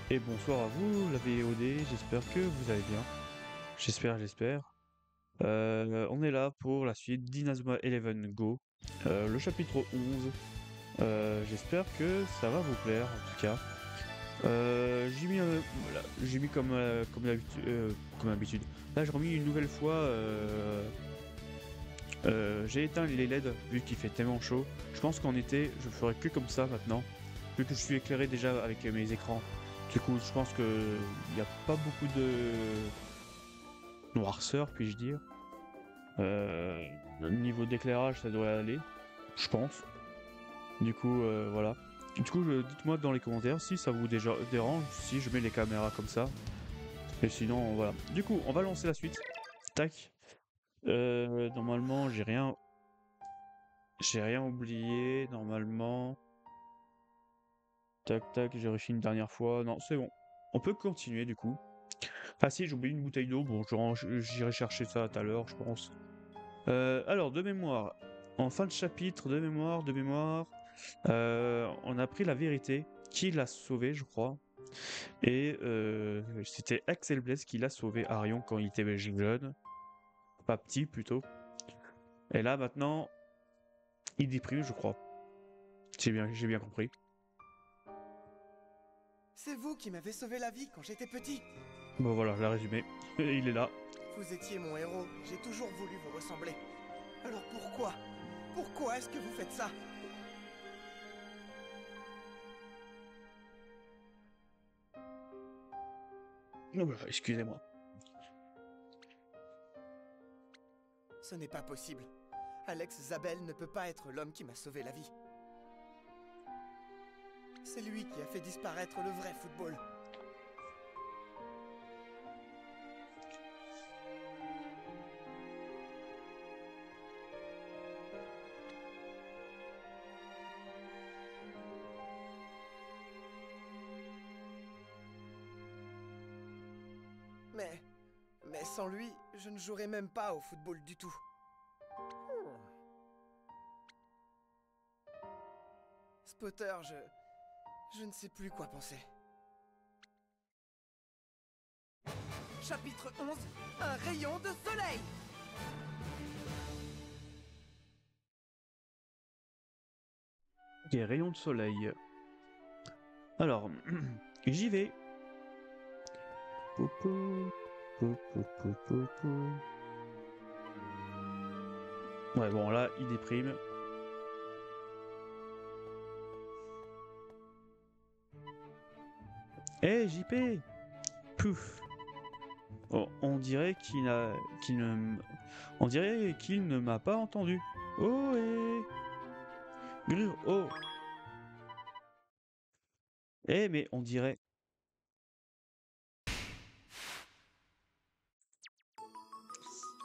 Et bonsoir à vous, la VOD, j'espère que vous allez bien. J'espère. On est là pour la suite d'Inazuma Eleven Go, le chapitre 11. J'espère que ça va vous plaire, en tout cas. Voilà, j'ai mis comme d'habitude. Là, j'ai remis une nouvelle fois. J'ai éteint les LED vu qu'il fait tellement chaud. Je pense qu'en été, je ferai que comme ça maintenant, vu que je suis éclairé déjà avec mes écrans. Du coup, je pense que il n'y a pas beaucoup de noirceur, puis-je dire. Le niveau d'éclairage, ça devrait aller, je pense. Du coup, voilà. Du coup, dites-moi dans les commentaires si ça vous dérange, si je mets les caméras comme ça. Et sinon, voilà. Du coup, on va lancer la suite. Tac. Normalement, j'ai rien oublié. Normalement, tac, tac. J'ai réussi une dernière fois. Non, c'est bon. On peut continuer du coup. Ah si, j'ai oublié une bouteille d'eau. Bon, j'irai chercher ça tout à l'heure, je pense. Alors, de mémoire, en fin de chapitre, de mémoire, on a appris la vérité. Qui l'a sauvé, je crois. Et c'était Axel Blaise qui l'a sauvé Arion quand il était jeune. Pas petit, plutôt. Et là, maintenant, il déprime, je crois. J'ai bien compris. C'est vous qui m'avez sauvé la vie quand j'étais petit. Bon, voilà, je l'ai résumé. Il est là. Vous étiez mon héros, j'ai toujours voulu vous ressembler. Alors pourquoi? Pourquoi est-ce que vous faites ça? Oh, bah, excusez-moi. Ce n'est pas possible. Alex Zabel ne peut pas être l'homme qui m'a sauvé la vie. C'est lui qui a fait disparaître le vrai football. Mais sans lui, je ne jouerais même pas au football du tout. Spotter, je ne sais plus quoi penser. Chapitre 11, un rayon de soleil. Des rayons de soleil. Alors, j'y vais. Poupou, poupou, poupou, poupou. Ouais, bon, là, il déprime. Eh, JP! Pouf! Oh, on dirait qu'il ne m'a pas entendu. Oh, Grure, oh! Eh, mais on dirait...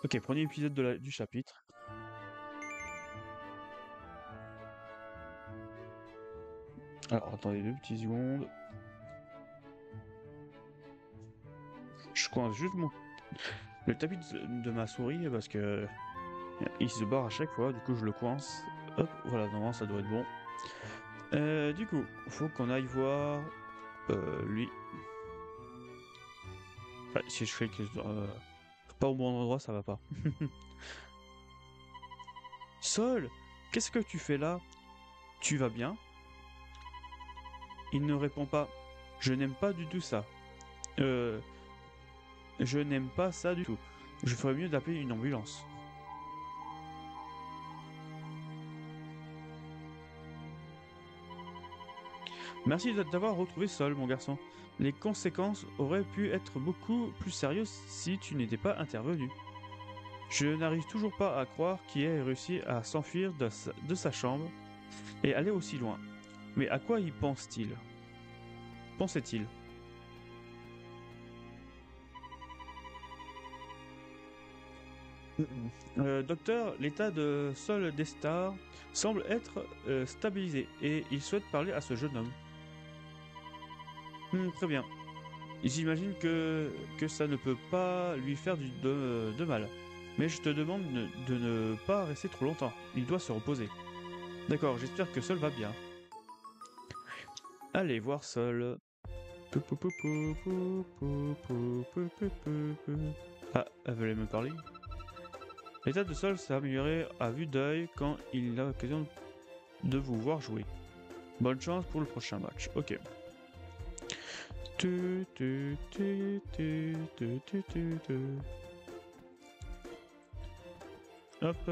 Ok, premier épisode du chapitre. Alors, attendez 2 petites secondes. Je coince juste le tapis de ma souris parce que il se barre à chaque fois, du coup je le coince. Hop, voilà, normalement ça doit être bon. Du coup, faut qu'on aille voir lui. Ouais, si je fais que pas au bon endroit, ça va pas. Sol, qu'est-ce que tu fais là? Tu vas bien? Il ne répond pas. Je n'aime pas du tout ça. Euh, je n'aime pas ça du tout. Je ferais mieux d'appeler une ambulance. Merci d'avoir retrouvé Sol, mon garçon. Les conséquences auraient pu être beaucoup plus sérieuses si tu n'étais pas intervenu. Je n'arrive toujours pas à croire qu'il ait réussi à s'enfuir de sa chambre et aller aussi loin. Mais à quoi y pense-t-il? Pensait-il? Docteur, l'état de Sol Destar semble être stabilisé et il souhaite parler à ce jeune homme. Très bien. J'imagine que ça ne peut pas lui faire de mal. Mais je te demande de ne pas rester trop longtemps. Il doit se reposer. D'accord, j'espère que Sol va bien. Allez voir Sol. Ah, elle voulait me parler. L'état de sol s'est amélioré à vue d'œil quand il a l'occasion de vous voir jouer. Bonne chance pour le prochain match. Ok. Hop.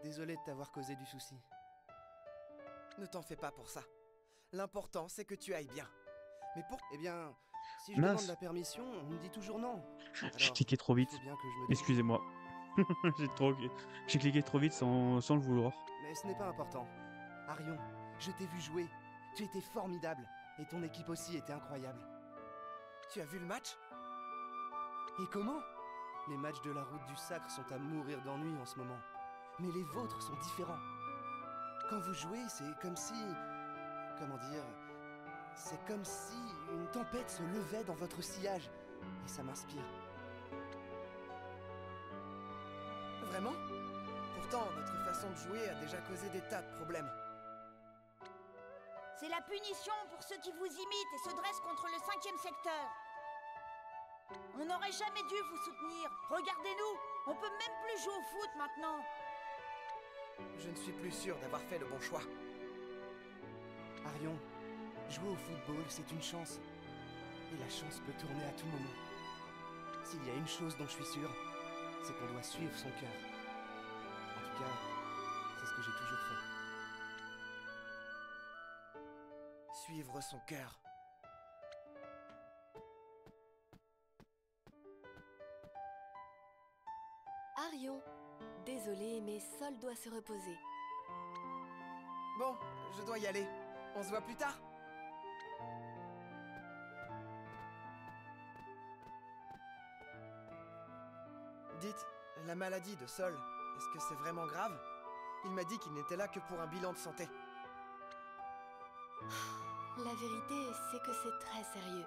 Désolé de t'avoir causé du souci. Ne t'en fais pas pour ça. L'important, c'est que tu ailles bien. Mais pour... Eh bien, si je demande Mince. la permission, on me dit toujours non. J'ai Alors, cliqué trop il vite. faut bien que je me débrouille. Excusez-moi. J'ai cliqué trop vite sans le vouloir. Mais ce n'est pas important. Arion, je t'ai vu jouer. Tu étais formidable. Et ton équipe aussi était incroyable. Tu as vu le match? Et comment? Les matchs de la route du sacre sont à mourir d'ennui en ce moment. Mais les vôtres sont différents. Quand vous jouez, c'est comme si... Comment dire... C'est comme si une tempête se levait dans votre sillage. Et ça m'inspire. Vraiment? Pourtant, notre façon de jouer a déjà causé des tas de problèmes. C'est la punition pour ceux qui vous imitent et se dressent contre le 5e secteur. On n'aurait jamais dû vous soutenir. Regardez-nous, on peut même plus jouer au foot maintenant. Je ne suis plus sûr d'avoir fait le bon choix. Arion, jouer au football, c'est une chance. Et la chance peut tourner à tout moment. S'il y a une chose dont je suis sûr, c'est qu'on doit suivre son cœur. En tout cas, c'est ce que j'ai toujours fait. Suivre son cœur. Arion, désolé, mais Sol doit se reposer. Bon, je dois y aller. On se voit plus tard. Dites, la maladie de Sol, est-ce que c'est vraiment grave? Il m'a dit qu'il n'était là que pour un bilan de santé. La vérité, c'est que c'est très sérieux.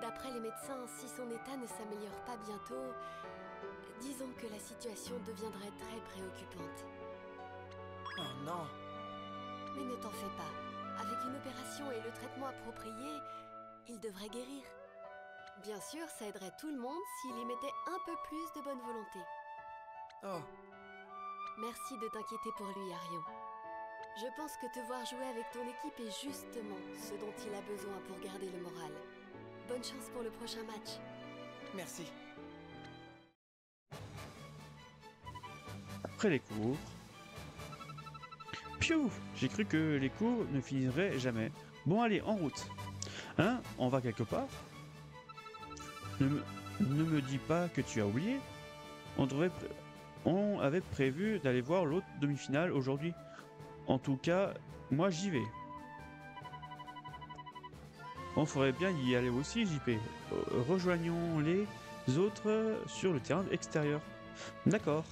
D'après les médecins, si son état ne s'améliore pas bientôt, disons que la situation deviendrait très préoccupante. Oh non! Mais ne t'en fais pas. Avec une opération et le traitement approprié, il devrait guérir. Bien sûr, ça aiderait tout le monde s'il y mettait un peu plus de bonne volonté. Oh, Merci de t'inquiéter pour lui, Arion. Je pense que te voir jouer avec ton équipe est justement ce dont il a besoin pour garder le moral. Bonne chance pour le prochain match. merci. Après les cours... Piou! J'ai cru que les cours ne finiraient jamais. Bon allez, en route. Hein? On va quelque part? Ne me dis pas que tu as oublié. On avait prévu d'aller voir l'autre demi-finale aujourd'hui. En tout cas, moi j'y vais. On ferait bien y aller aussi, JP. Rejoignons les autres sur le terrain extérieur. D'accord.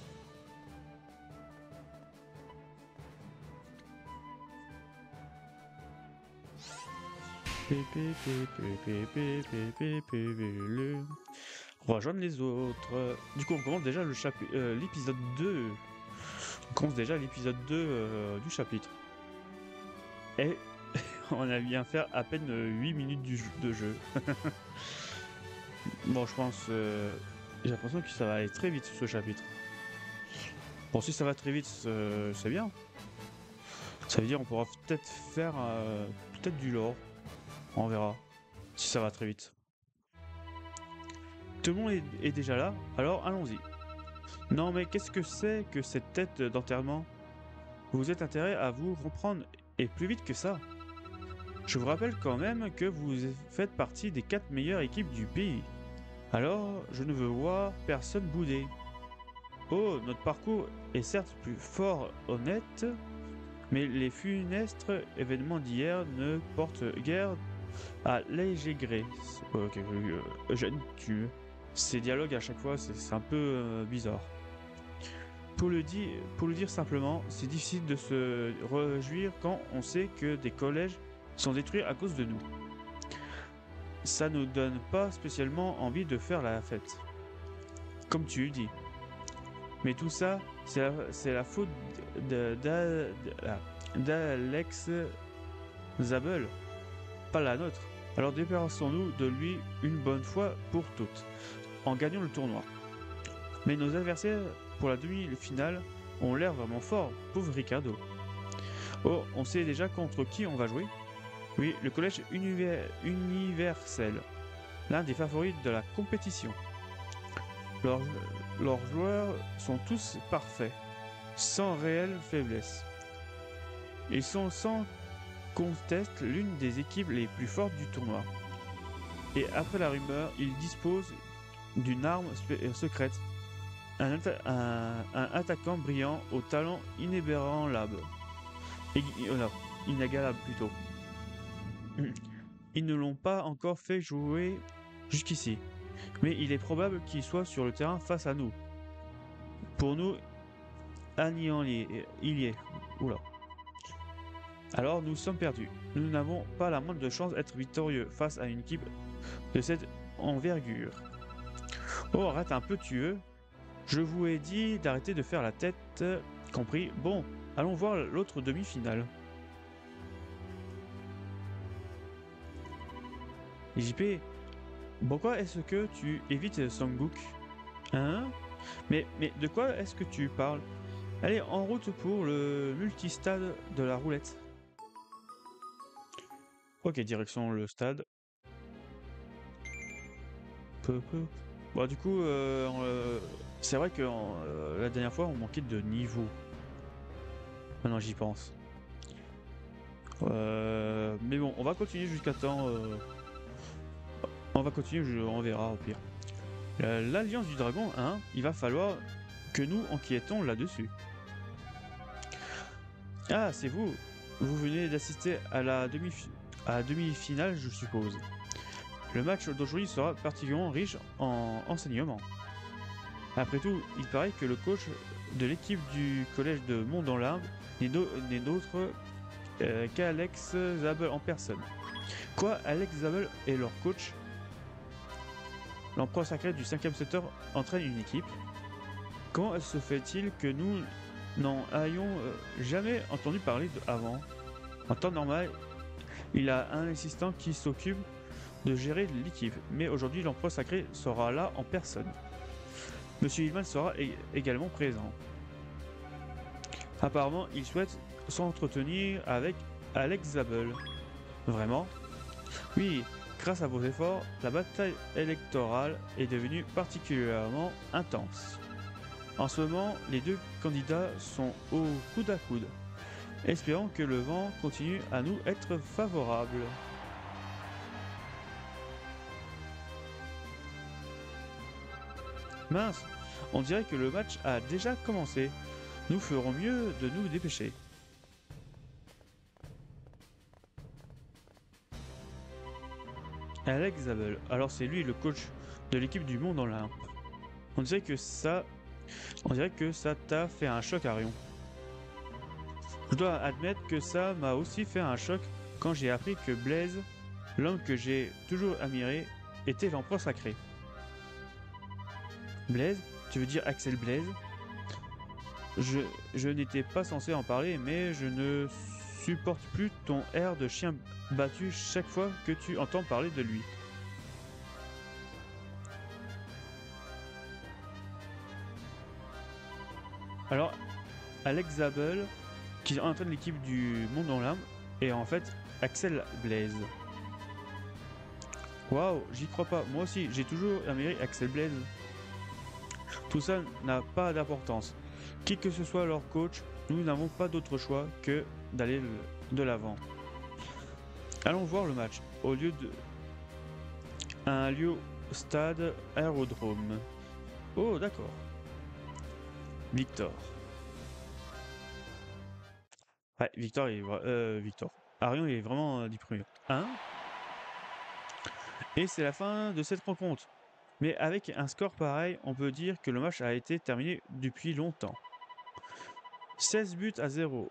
Rejoindre les autres. Du coup, on commence déjà l'épisode 2. On commence déjà l'épisode 2 du chapitre. Et on a bien faire à peine 8 minutes de jeu. Bon, je pense... j'ai l'impression que ça va aller très vite ce chapitre. Bon, si ça va très vite, c'est bien. Ça veut dire on pourra peut-être faire peut-être du lore. On verra si ça va très vite. Tout le monde est déjà là, alors allons-y. Non mais qu'est-ce que c'est que cette tête d'enterrement? Vous êtes intérêt à vous reprendre et plus vite que ça. Je vous rappelle quand même que vous faites partie des 4 meilleures équipes du pays. Alors je ne veux voir personne bouder. Oh, notre parcours est certes plus fort honnête, mais les funestes événements d'hier ne portent guère à léger gré. Ok, Eugène, ces dialogues à chaque fois, c'est un peu bizarre. Pour le dire simplement, c'est difficile de se réjouir quand on sait que des collèges sont détruits à cause de nous. Ça nous donne pas spécialement envie de faire la fête. Comme tu dis. Mais tout ça, c'est la faute d'Alex Zabel. pas la nôtre. Alors débarrassons-nous de lui une bonne fois pour toutes, en gagnant le tournoi. Mais nos adversaires pour la demi-finale ont l'air vraiment forts, pauvre Ricardo. Oh, on sait déjà contre qui on va jouer? Oui, le collège universel, l'un des favoris de la compétition. Leurs, leurs joueurs sont tous parfaits, sans réelle faiblesse. Ils sont sans conteste l'une des équipes les plus fortes du tournoi. Et après la rumeur, ils disposent d'une arme secrète, un attaquant brillant au talent inébranlable. Non, inégalable plutôt. Ils ne l'ont pas encore fait jouer jusqu'ici, mais il est probable qu'il soit sur le terrain face à nous. Pour nous, il y est. Oula. Alors nous sommes perdus. Nous n'avons pas la moindre chance d'être victorieux face à une équipe de cette envergure. Oh, arrête un peu tueux. Je vous ai dit d'arrêter de faire la tête. Compris. Bon, allons voir l'autre demi-finale. JP, pourquoi est-ce que tu évites Songguk? Hein? Mais de quoi est-ce que tu parles? Allez, en route pour le multistade de la roulette. Ok, direction le stade. Bon, du coup, c'est vrai que la dernière fois, on manquait de niveau. Maintenant, j'y pense. Mais bon, on va continuer jusqu'à temps. On va continuer, on verra au pire. L'Alliance du Dragon, hein, il va falloir que nous enquêtons là-dessus. Ah, c'est vous. Vous venez d'assister à la demi-finale, je suppose. Le match d'aujourd'hui sera particulièrement riche en enseignements. Après tout, il paraît que le coach de l'équipe du collège de Mont-dans-l'Arbre n'est d'autre qu'Alex Zabel en personne. Quoi, Alex Zabel est leur coach? L'empereur sacré du 5e secteur entraîne une équipe. Comment se fait-il que nous n'en ayons jamais entendu parler avant? En temps normal, il a un assistant qui s'occupe de gérer l'équipe, mais aujourd'hui l'empereur sacré sera là en personne. Monsieur Hillman sera également présent. Apparemment, il souhaite s'entretenir avec Alex Zabel. Vraiment? Oui, grâce à vos efforts, la bataille électorale est devenue particulièrement intense. En ce moment, les deux candidats sont au coude à coude. Espérons que le vent continue à nous être favorable. Mince, on dirait que le match a déjà commencé. Nous ferons mieux de nous dépêcher. Alex Zabel, alors c'est lui le coach de l'équipe du Mont-dans-l'Arbre. On dirait que ça t'a fait un choc, Arion. Je dois admettre que ça m'a aussi fait un choc quand j'ai appris que Blaise, l'homme que j'ai toujours admiré, était l'empereur sacré. Blaise? Tu veux dire Axel Blaise? Je n'étais pas censé en parler, mais je ne supporte plus ton air de chien battu chaque fois que tu entends parler de lui. Alors, Alex Zabel, qui entraîne l'équipe du Mont-dans-l'Arbre, est en fait Axel Blaise. Waouh, j'y crois pas. Moi aussi, j'ai toujours admiré Axel Blaise. Tout ça n'a pas d'importance. Qui que ce soit leur coach, nous n'avons pas d'autre choix que d'aller de l'avant. Allons voir le match au lieu de un lieu stade aérodrome. Oh d'accord. Victor. Ouais, Victor Victor. Arion est vraiment déprimé. Hein? Et c'est la fin de cette rencontre. Mais avec un score pareil, on peut dire que le match a été terminé depuis longtemps. 16 buts à 0.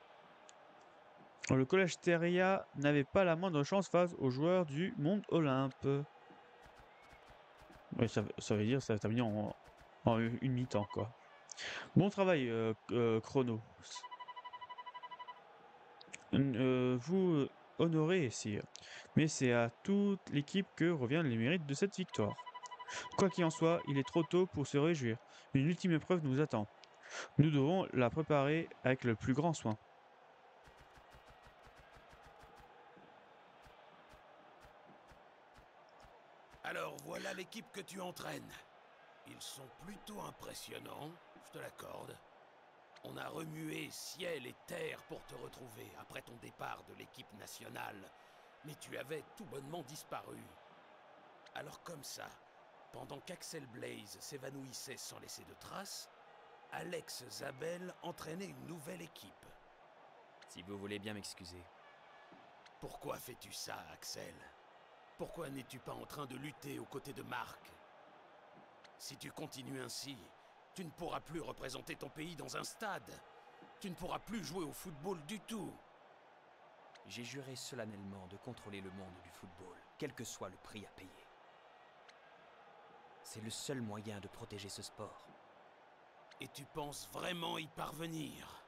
Le collège Teria n'avait pas la moindre chance face aux joueurs du Monde Olympe. Ouais, ça veut dire que ça a terminé en une mi-temps, quoi. Bon travail, Chrono. Vous honorez, sire. Mais c'est à toute l'équipe que revient les mérites de cette victoire. Quoi qu'il en soit, il est trop tôt pour se réjouir. Une ultime épreuve nous attend. Nous devons la préparer avec le plus grand soin. Alors voilà l'équipe que tu entraînes. Ils sont plutôt impressionnants, je te l'accorde. On a remué ciel et terre pour te retrouver après ton départ de l'équipe nationale, mais tu avais tout bonnement disparu. Alors comme ça, pendant qu'Axel Blaze s'évanouissait sans laisser de traces, Alex Zabel entraînait une nouvelle équipe. Si vous voulez bien m'excuser. Pourquoi fais-tu ça, Axel? Pourquoi n'es-tu pas en train de lutter aux côtés de Mark? Si tu continues ainsi, tu ne pourras plus représenter ton pays dans un stade. Tu ne pourras plus jouer au football du tout. J'ai juré solennellement de contrôler le monde du football, quel que soit le prix à payer. C'est le seul moyen de protéger ce sport. Et tu penses vraiment y parvenir?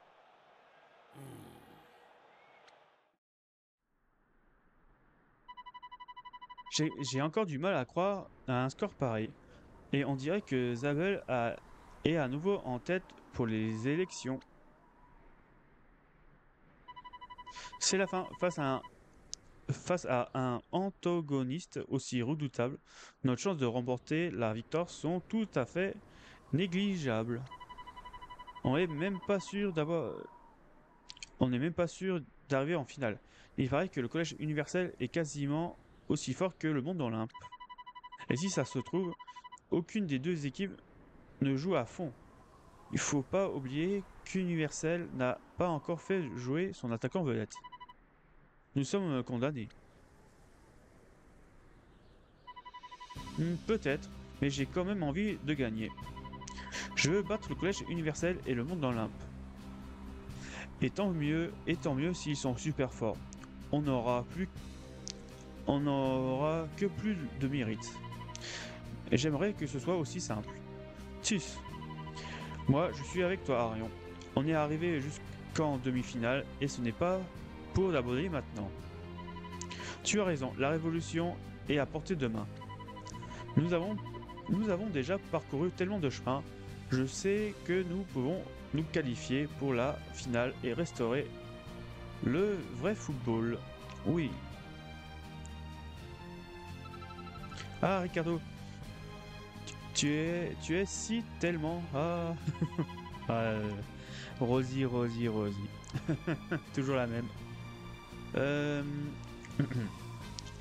J'ai encore du mal à croire à un score pareil. Et on dirait que est à nouveau en tête pour les élections. C'est la fin. Face à un antagoniste aussi redoutable, nos chances de remporter la victoire sont tout à fait négligeables. On n'est même pas sûr d'arriver en finale. Il paraît que le collège universel est quasiment aussi fort que le monde olympe. Et si ça se trouve, aucune des deux équipes ne joue à fond. Il faut pas oublier qu'Universel n'a pas encore fait jouer son attaquant vedette. Nous sommes condamnés. Peut-être, mais j'ai quand même envie de gagner. Je veux battre le collège universel et le monde olympe. Et tant mieux s'ils sont super forts. On n'aura que plus de mérite. Et j'aimerais que ce soit aussi simple. Tus. Moi, je suis avec toi, Arion. On est arrivé jusqu'en demi-finale et ce n'est pas pour l'abandonner maintenant. Tu as raison, la révolution est à portée de main. Nous avons déjà parcouru tellement de chemins. Je sais que nous pouvons nous qualifier pour la finale et restaurer le vrai football. Oui. Ah, Ricardo. Tu es si tellement... Ah, Rosie. Toujours la même.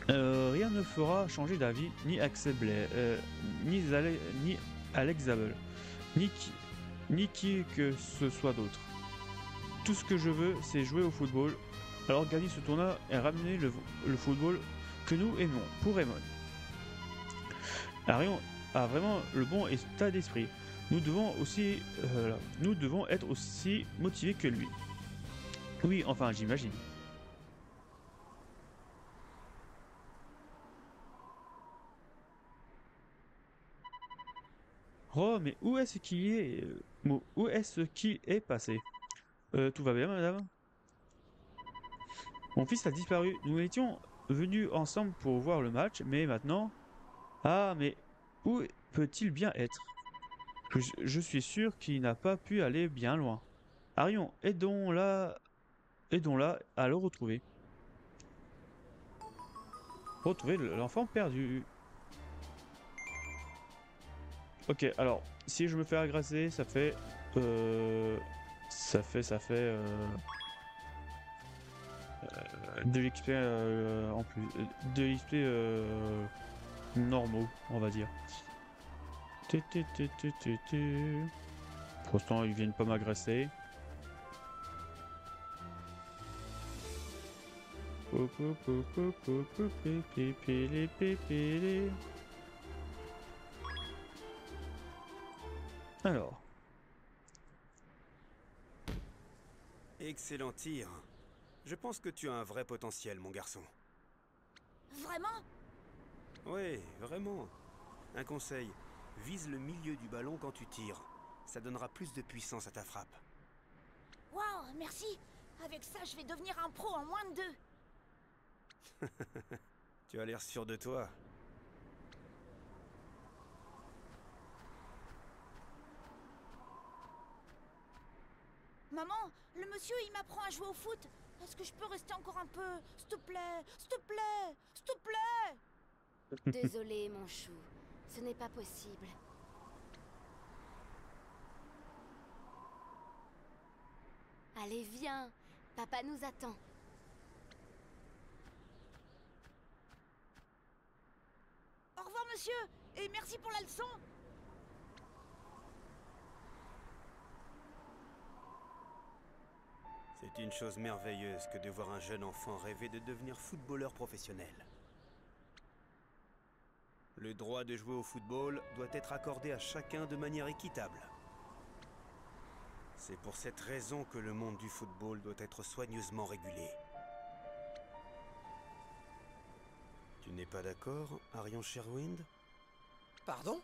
Rien ne fera changer d'avis ni Axel Blair, ni Alex Zabel, ni qui que ce soit d'autre. Tout ce que je veux, c'est jouer au football. Alors gagner ce tournoi et ramener le football que nous aimons pour Raymond. Arion a vraiment le bon état d'esprit. Nous devons être aussi motivés que lui. Oui, enfin, j'imagine. Oh, mais où est-ce qu'il est passé? Tout va bien, madame? Mon fils a disparu. Nous étions venus ensemble pour voir le match, mais maintenant... Ah, mais où peut-il bien être? Je suis sûr qu'il n'a pas pu aller bien loin. Arion, aidons-la à le retrouver. Retrouver l'enfant perdu. Ok, alors, si je me fais agresser, ça fait... de l'XP en plus. De l'XP normaux, on va dire. Pour l'instant, ils viennent pas m'agresser. Alors. Excellent tir. Je pense que tu as un vrai potentiel, mon garçon. Vraiment? Oui, vraiment. Un conseil, vise le milieu du ballon quand tu tires. Ça donnera plus de puissance à ta frappe. Waouh, merci. Avec ça, je vais devenir un pro en moins de 2. Tu as l'air sûr de toi. Maman, le monsieur, il m'apprend à jouer au foot. Est-ce que je peux rester encore un peu? S'il te plaît, s'il te plaît, s'il te plaît. Désolé, mon chou. Ce n'est pas possible. Allez, viens. Papa nous attend. Au revoir, monsieur, et merci pour la leçon. C'est une chose merveilleuse que de voir un jeune enfant rêver de devenir footballeur professionnel. Le droit de jouer au football doit être accordé à chacun de manière équitable. C'est pour cette raison que le monde du football doit être soigneusement régulé. Tu n'es pas d'accord, Arion Sherwind? Pardon?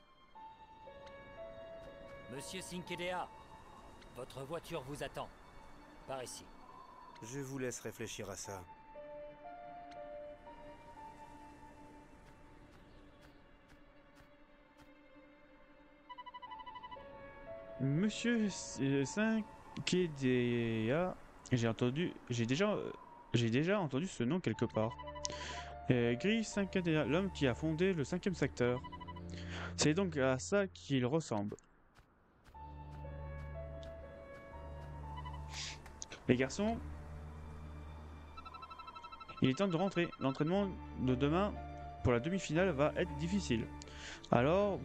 Monsieur Sinkedea, votre voiture vous attend. Par ici. Je vous laisse réfléchir à ça. Monsieur Sinkedea, j'ai déjà entendu ce nom quelque part. Gris Sinkedea, l'homme qui a fondé le 5e secteur. C'est donc à ça qu'il ressemble. Les garçons, il est temps de rentrer. L'entraînement de demain pour la demi-finale va être difficile. Alors,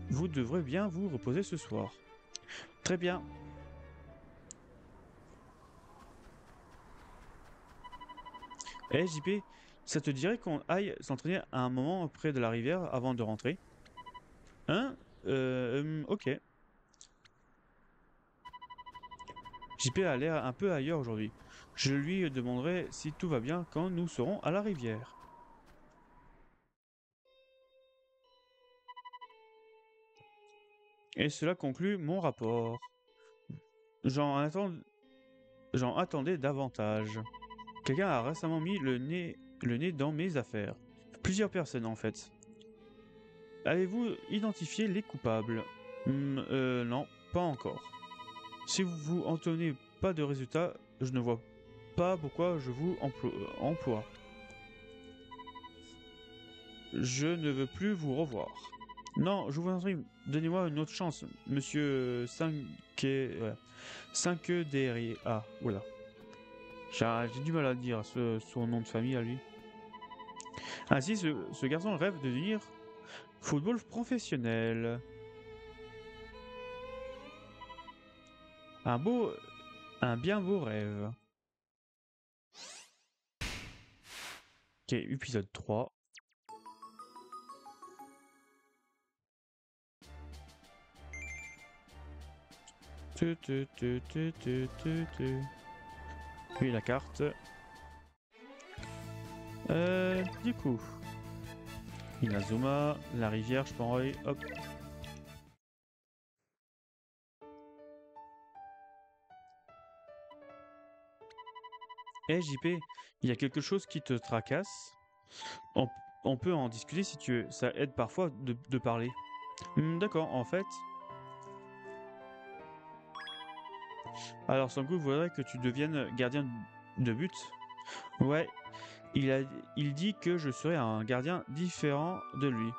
vous devrez bien vous reposer ce soir. Très bien. Eh JP, ça te dirait qu'on aille s'entraîner à un moment près de la rivière avant de rentrer? Hein? Ok. JP a l'air un peu ailleurs aujourd'hui. Je lui demanderai si tout va bien quand nous serons à la rivière. Et cela conclut mon rapport. J'en attendais davantage. Quelqu'un a récemment mis le nez dans mes affaires. Plusieurs personnes en fait. Avez-vous identifié les coupables? Non, pas encore. Si vous obtenez pas de résultat, je ne vois pas pourquoi je vous emploie. Je ne veux plus vous revoir. Non, je vous en prie, donnez-moi une autre chance, monsieur 5 derrière. Ah, voilà. J'ai du mal à dire son nom de famille à lui. Ainsi, ce garçon rêve de devenir football professionnel. Un bien beau rêve. Ok, épisode 3. Puis la carte. Du coup. Inazuma, la rivière, je prends hop. Eh JP, il y a quelque chose qui te tracasse? On peut en discuter si tu veux, ça aide parfois de parler. D'accord, en fait... Alors Sangoku voudrait que tu deviennes gardien de but. Ouais, il dit que je serais un gardien différent de lui,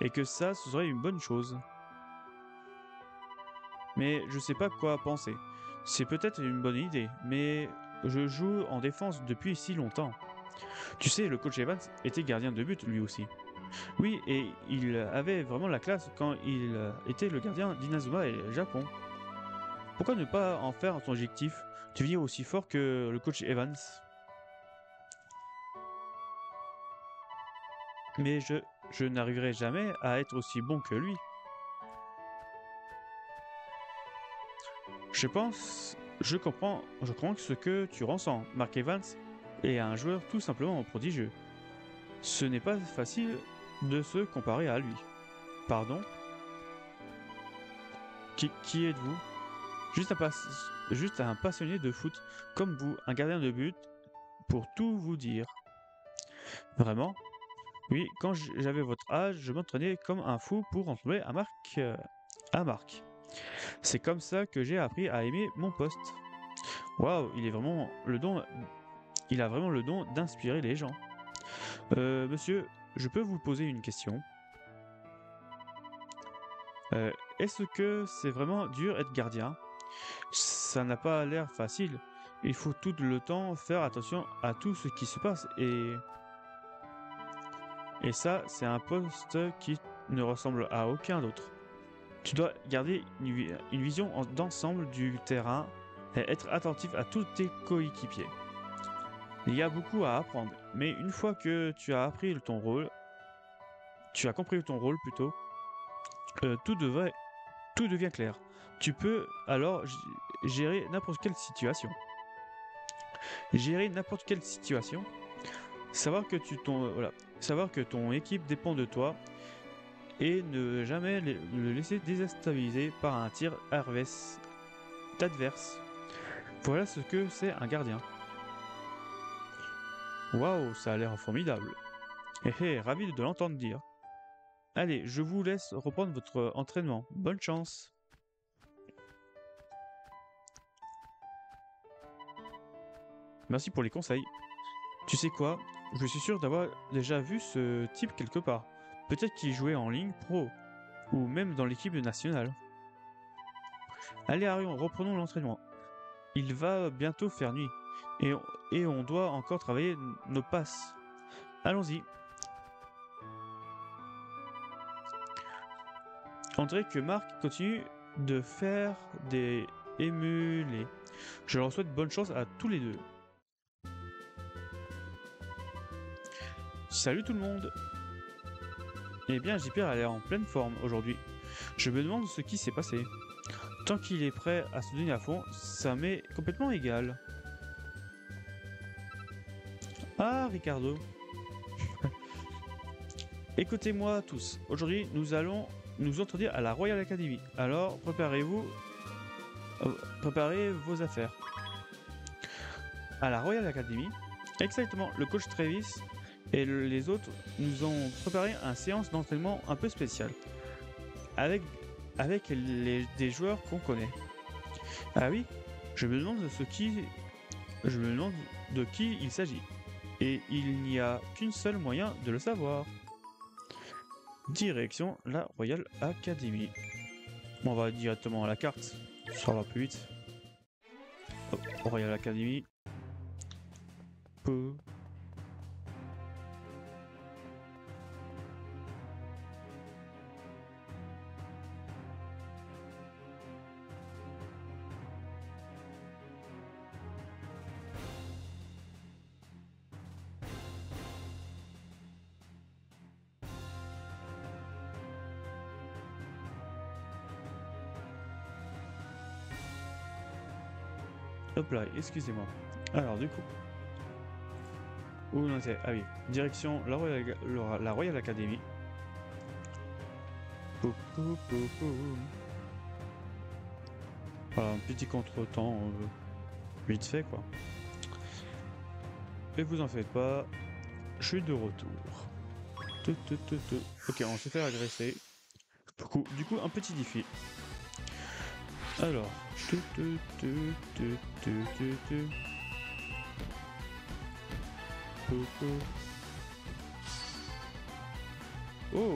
et que ça, ce serait une bonne chose. Mais je sais pas quoi penser. C'est peut-être une bonne idée, mais je joue en défense depuis si longtemps. Tu sais, le coach Evans était gardien de but lui aussi. Oui, et il avait vraiment la classe quand il était le gardien d'Inazuma et le Japon. Pourquoi ne pas en faire ton objectif? Devenir aussi fort que le coach Evans? Mais je n'arriverai jamais à être aussi bon que lui. Je comprends ce que tu ressens. Mark Evans est un joueur tout simplement prodigieux. Ce n'est pas facile de se comparer à lui. Pardon? Qui êtes-vous? Juste un passionné de foot, comme vous, un gardien de but, pour tout vous dire. Vraiment? Oui, quand j'avais votre âge, je m'entraînais comme un fou pour ressembler à Marc. C'est comme ça que j'ai appris à aimer mon poste. Waouh, il a vraiment le don d'inspirer les gens. Monsieur, je peux vous poser une question? Est-ce que c'est vraiment dur être gardien? Ça n'a pas l'air facile. Il faut tout le temps faire attention à tout ce qui se passe et ça, c'est un poste qui ne ressemble à aucun autre. Tu dois garder une vision d'ensemble du terrain et être attentif à tous tes coéquipiers. Il y a beaucoup à apprendre, mais une fois que tu as compris ton rôle plutôt, tout devient clair. Tu peux alors gérer n'importe quelle situation. Gérer n'importe quelle situation, savoir que ton équipe dépend de toi et ne jamais le laisser déstabiliser par un tir d'adverse. Voilà ce que c'est un gardien. Waouh, ça a l'air formidable. Ravi de l'entendre dire. Allez, je vous laisse reprendre votre entraînement. Bonne chance. Merci pour les conseils. Tu sais quoi? Je suis sûr d'avoir déjà vu ce type quelque part. Peut-être qu'il jouait en ligne pro, ou même dans l'équipe nationale. Allez Arion, reprenons l'entraînement. Il va bientôt faire nuit, et on doit encore travailler nos passes. Allons-y. On dirait que Marc continue de faire des émulés. Je leur souhaite bonne chance à tous les deux. Salut tout le monde! Eh bien, JPR a l'air en pleine forme aujourd'hui. Je me demande ce qui s'est passé. Tant qu'il est prêt à se donner à fond, ça m'est complètement égal. Ah, Ricardo! Écoutez-moi tous. Aujourd'hui, nous allons nous introduire à la Royal Academy. Alors, préparez vos affaires. À la Royal Academy, exactement, le coach Travis et les autres nous ont préparé une séance d'entraînement un peu spéciale avec des joueurs qu'on connaît. Ah oui, je me demande de qui il s'agit. Et il n'y a qu'un seul moyen de le savoir. Direction la Royal Academy. Bon, on va directement à la carte, ça va plus vite. Hop, Royal Academy. Peu. Hop là, excusez-moi. Alors du coup, où on était? Ah oui, direction la Royal Academy. Voilà, un petit contretemps vite fait quoi. Et vous en faites pas, je suis de retour. Ok, on s'est fait agresser. Du coup, un petit défi. Alors, oh,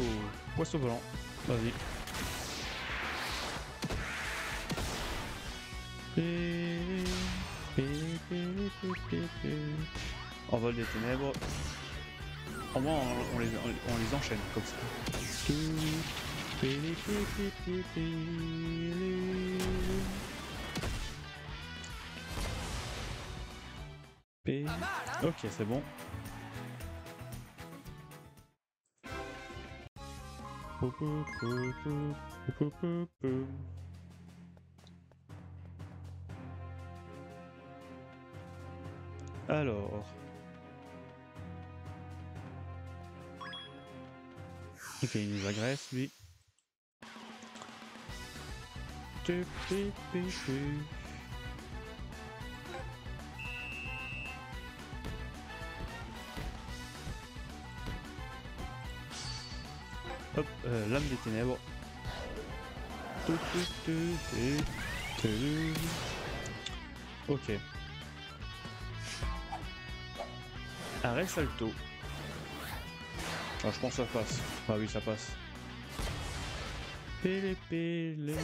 poisson volant. Vas-y. Envol des ténèbres. Au moins, on les enchaîne comme ça. Ok, c'est bon. Alors. Ok, il nous agresse, lui. Hop, lame des ténèbres. Ok. Arrêt salto. Ah, je pense que ça passe. Ah oui, ça passe. Pélé, pélé.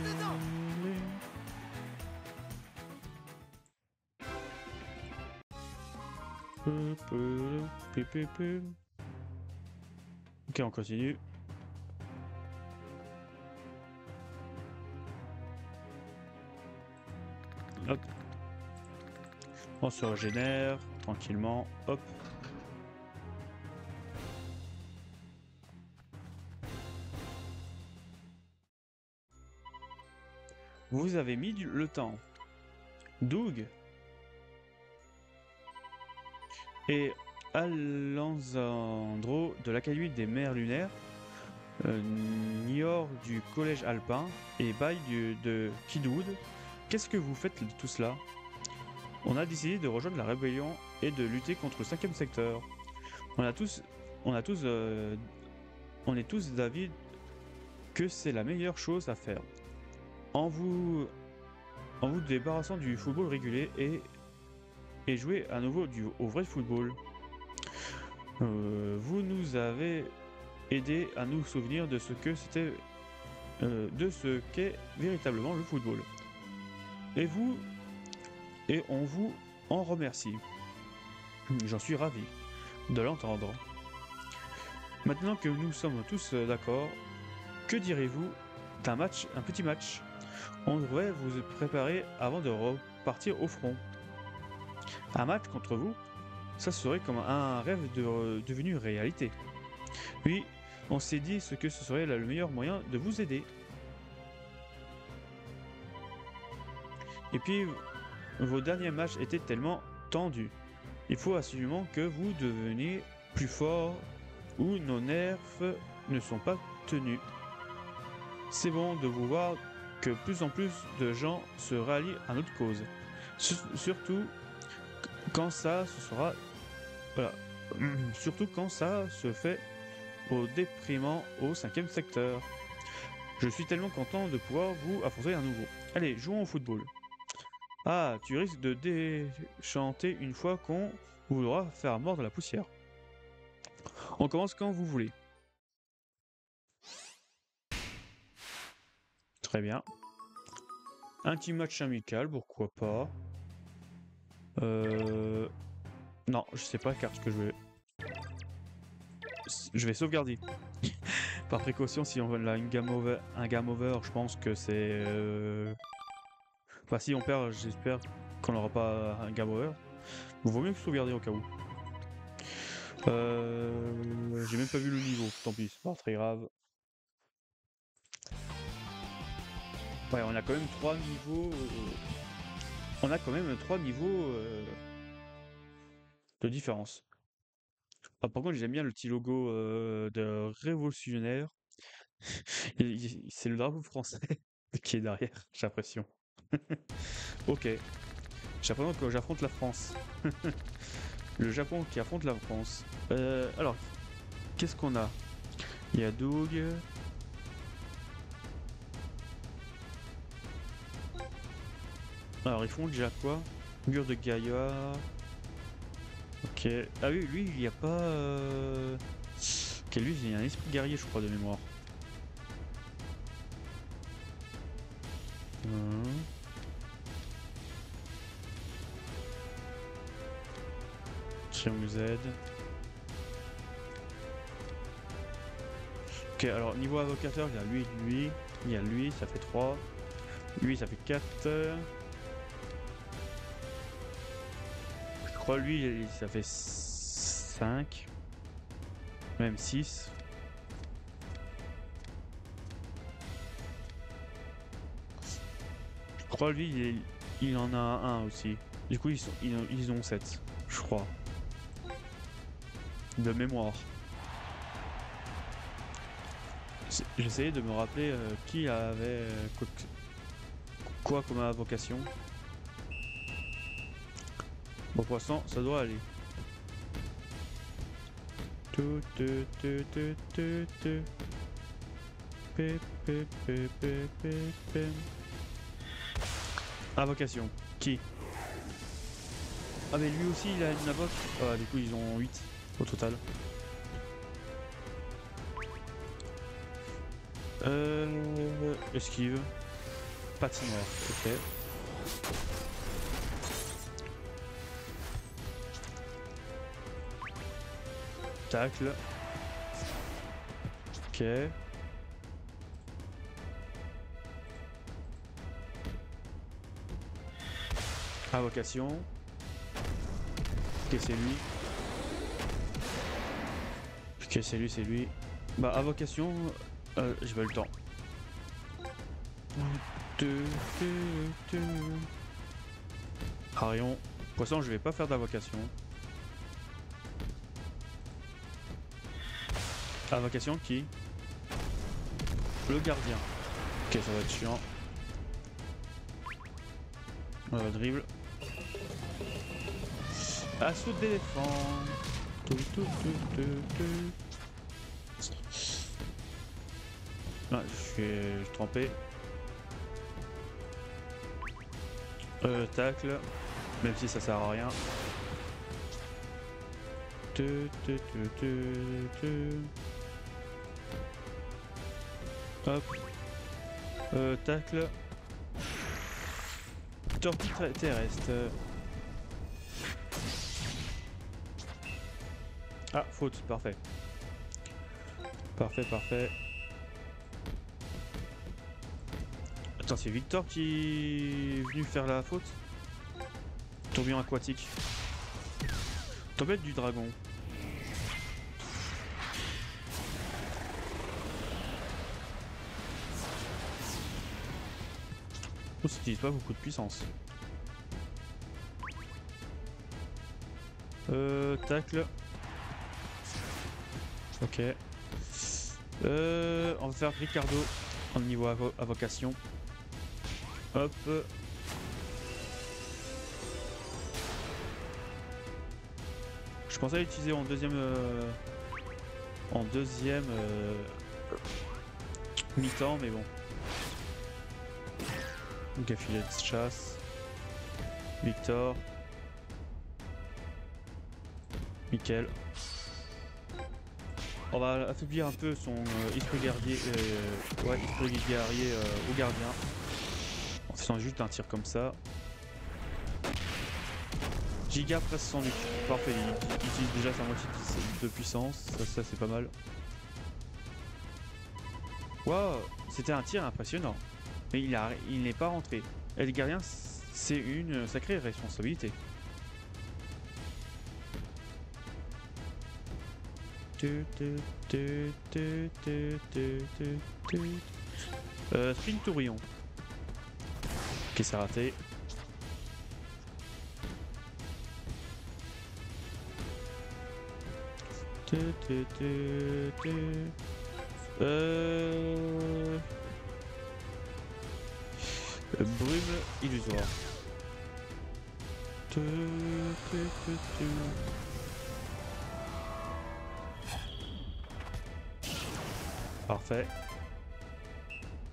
Ok, on continue. Hop. On se régénère tranquillement. Hop. Vous avez mis le temps. Doug et Alessandro de l'Académie des Mers Lunaires, Nior du Collège Alpin et Bai de Kidwood. Qu'est-ce que vous faites de tout cela? On a décidé de rejoindre la rébellion et de lutter contre le 5e secteur. On est tous d'avis que c'est la meilleure chose à faire. En vous débarrassant du football régulier et jouer à nouveau au vrai football. Vous nous avez aidé à nous souvenir de ce que c'était, de ce qu'est véritablement le football. Et on vous en remercie. J'en suis ravi de l'entendre. Maintenant que nous sommes tous d'accord, que direz-vous d'un petit match? On devrait vous préparer avant de repartir au front. Un match contre vous, ça serait comme un rêve devenu réalité. Oui, on s'est dit que ce serait le meilleur moyen de vous aider. Et puis, vos derniers matchs étaient tellement tendus. Il faut absolument que vous deveniez plus fort ou nos nerfs ne sont pas tenus. C'est bon de vous voir que plus en plus de gens se rallient à notre cause. Surtout quand ça se fait au déprimant au 5e secteur. Je suis tellement content de pouvoir vous affronter à nouveau. Allez, jouons au football. Ah, tu risques de déchanter une fois qu'on voudra faire mordre la poussière. On commence quand vous voulez. Très bien. Un petit match amical, pourquoi pas. Non, je sais pas la carte que je vais... Je vais sauvegarder. Par précaution, si on a un game over, je pense que c'est... Enfin, si on perd, j'espère qu'on n'aura pas un game over. Il vaut mieux que sauvegarder au cas où. J'ai même pas vu le niveau, tant pis, c'est pas très grave. Ouais, on a quand même 3 niveaux... On a quand même 3 niveaux de différence. Ah, par contre, j'aime bien le petit logo de révolutionnaire. C'est le drapeau français qui est derrière, j'ai l'impression. Ok. J'ai l'impression que j'affronte la France. Le Japon qui affronte la France. Alors, qu'est-ce qu'on a? Il y a Doug. Alors, ils font déjà quoi? Mur de Gaïa. Ok. Ah oui, lui, il n'y a pas... Ok, lui, il y a un esprit guerrier, je crois, de mémoire. Triangle Z. Ok, alors, niveau avocateur, il y a lui, il y a lui, ça fait 3. Lui, ça fait 4. Je crois lui, ça fait 5. Même 6. Je crois lui, il en a un aussi. Du coup, ils ont 7, je crois. De mémoire. J'essayais de me rappeler qui avait quoi comme invocation. Bon, pour l'instant, ça doit aller. P, P, P, P, P, P. Invocation. Qui? Ah mais lui aussi il a une invoque. Ah du coup ils ont 8 au total. Esquive. Patinoire, ok. Tacle. Ok. Invocation. Ok, c'est lui. Ok, c'est lui, c'est lui. Bah, invocation, j'ai pas eu le temps. Arion. Poisson, je vais pas faire d'invocation. Invocation qui? Le gardien. Ok, ça va être chiant. Dribble. Assaut d'éléphant. Ah, je suis trempé. Tacle. Même si ça sert à rien. Hop. Tacle. Torpille terrestre. Ah, faute, parfait. Parfait, parfait. Attends, c'est Victor qui est venu faire la faute? Tourbillon aquatique. Tempête du dragon. Oh, ça n'utilise pas beaucoup de puissance. Tacle. Ok. On va faire Ricardo en niveau invocation. Hop. Je pensais l'utiliser en deuxième mi-temps, mais bon. Donc filet de chasse. Victor. Nickel. On va affaiblir un peu son esprit guerrier, esprit guerrier au gardien. En faisant juste un tir comme ça. Giga presse sans nuque. Parfait, il utilise déjà sa moitié de puissance. Ça c'est pas mal. Waouh, c'était un tir impressionnant. Mais il n'est pas rentré. Et les gardiens, c'est une sacrée responsabilité. Spin Tourion. Ok, c'est raté. Brume illusoire. Parfait.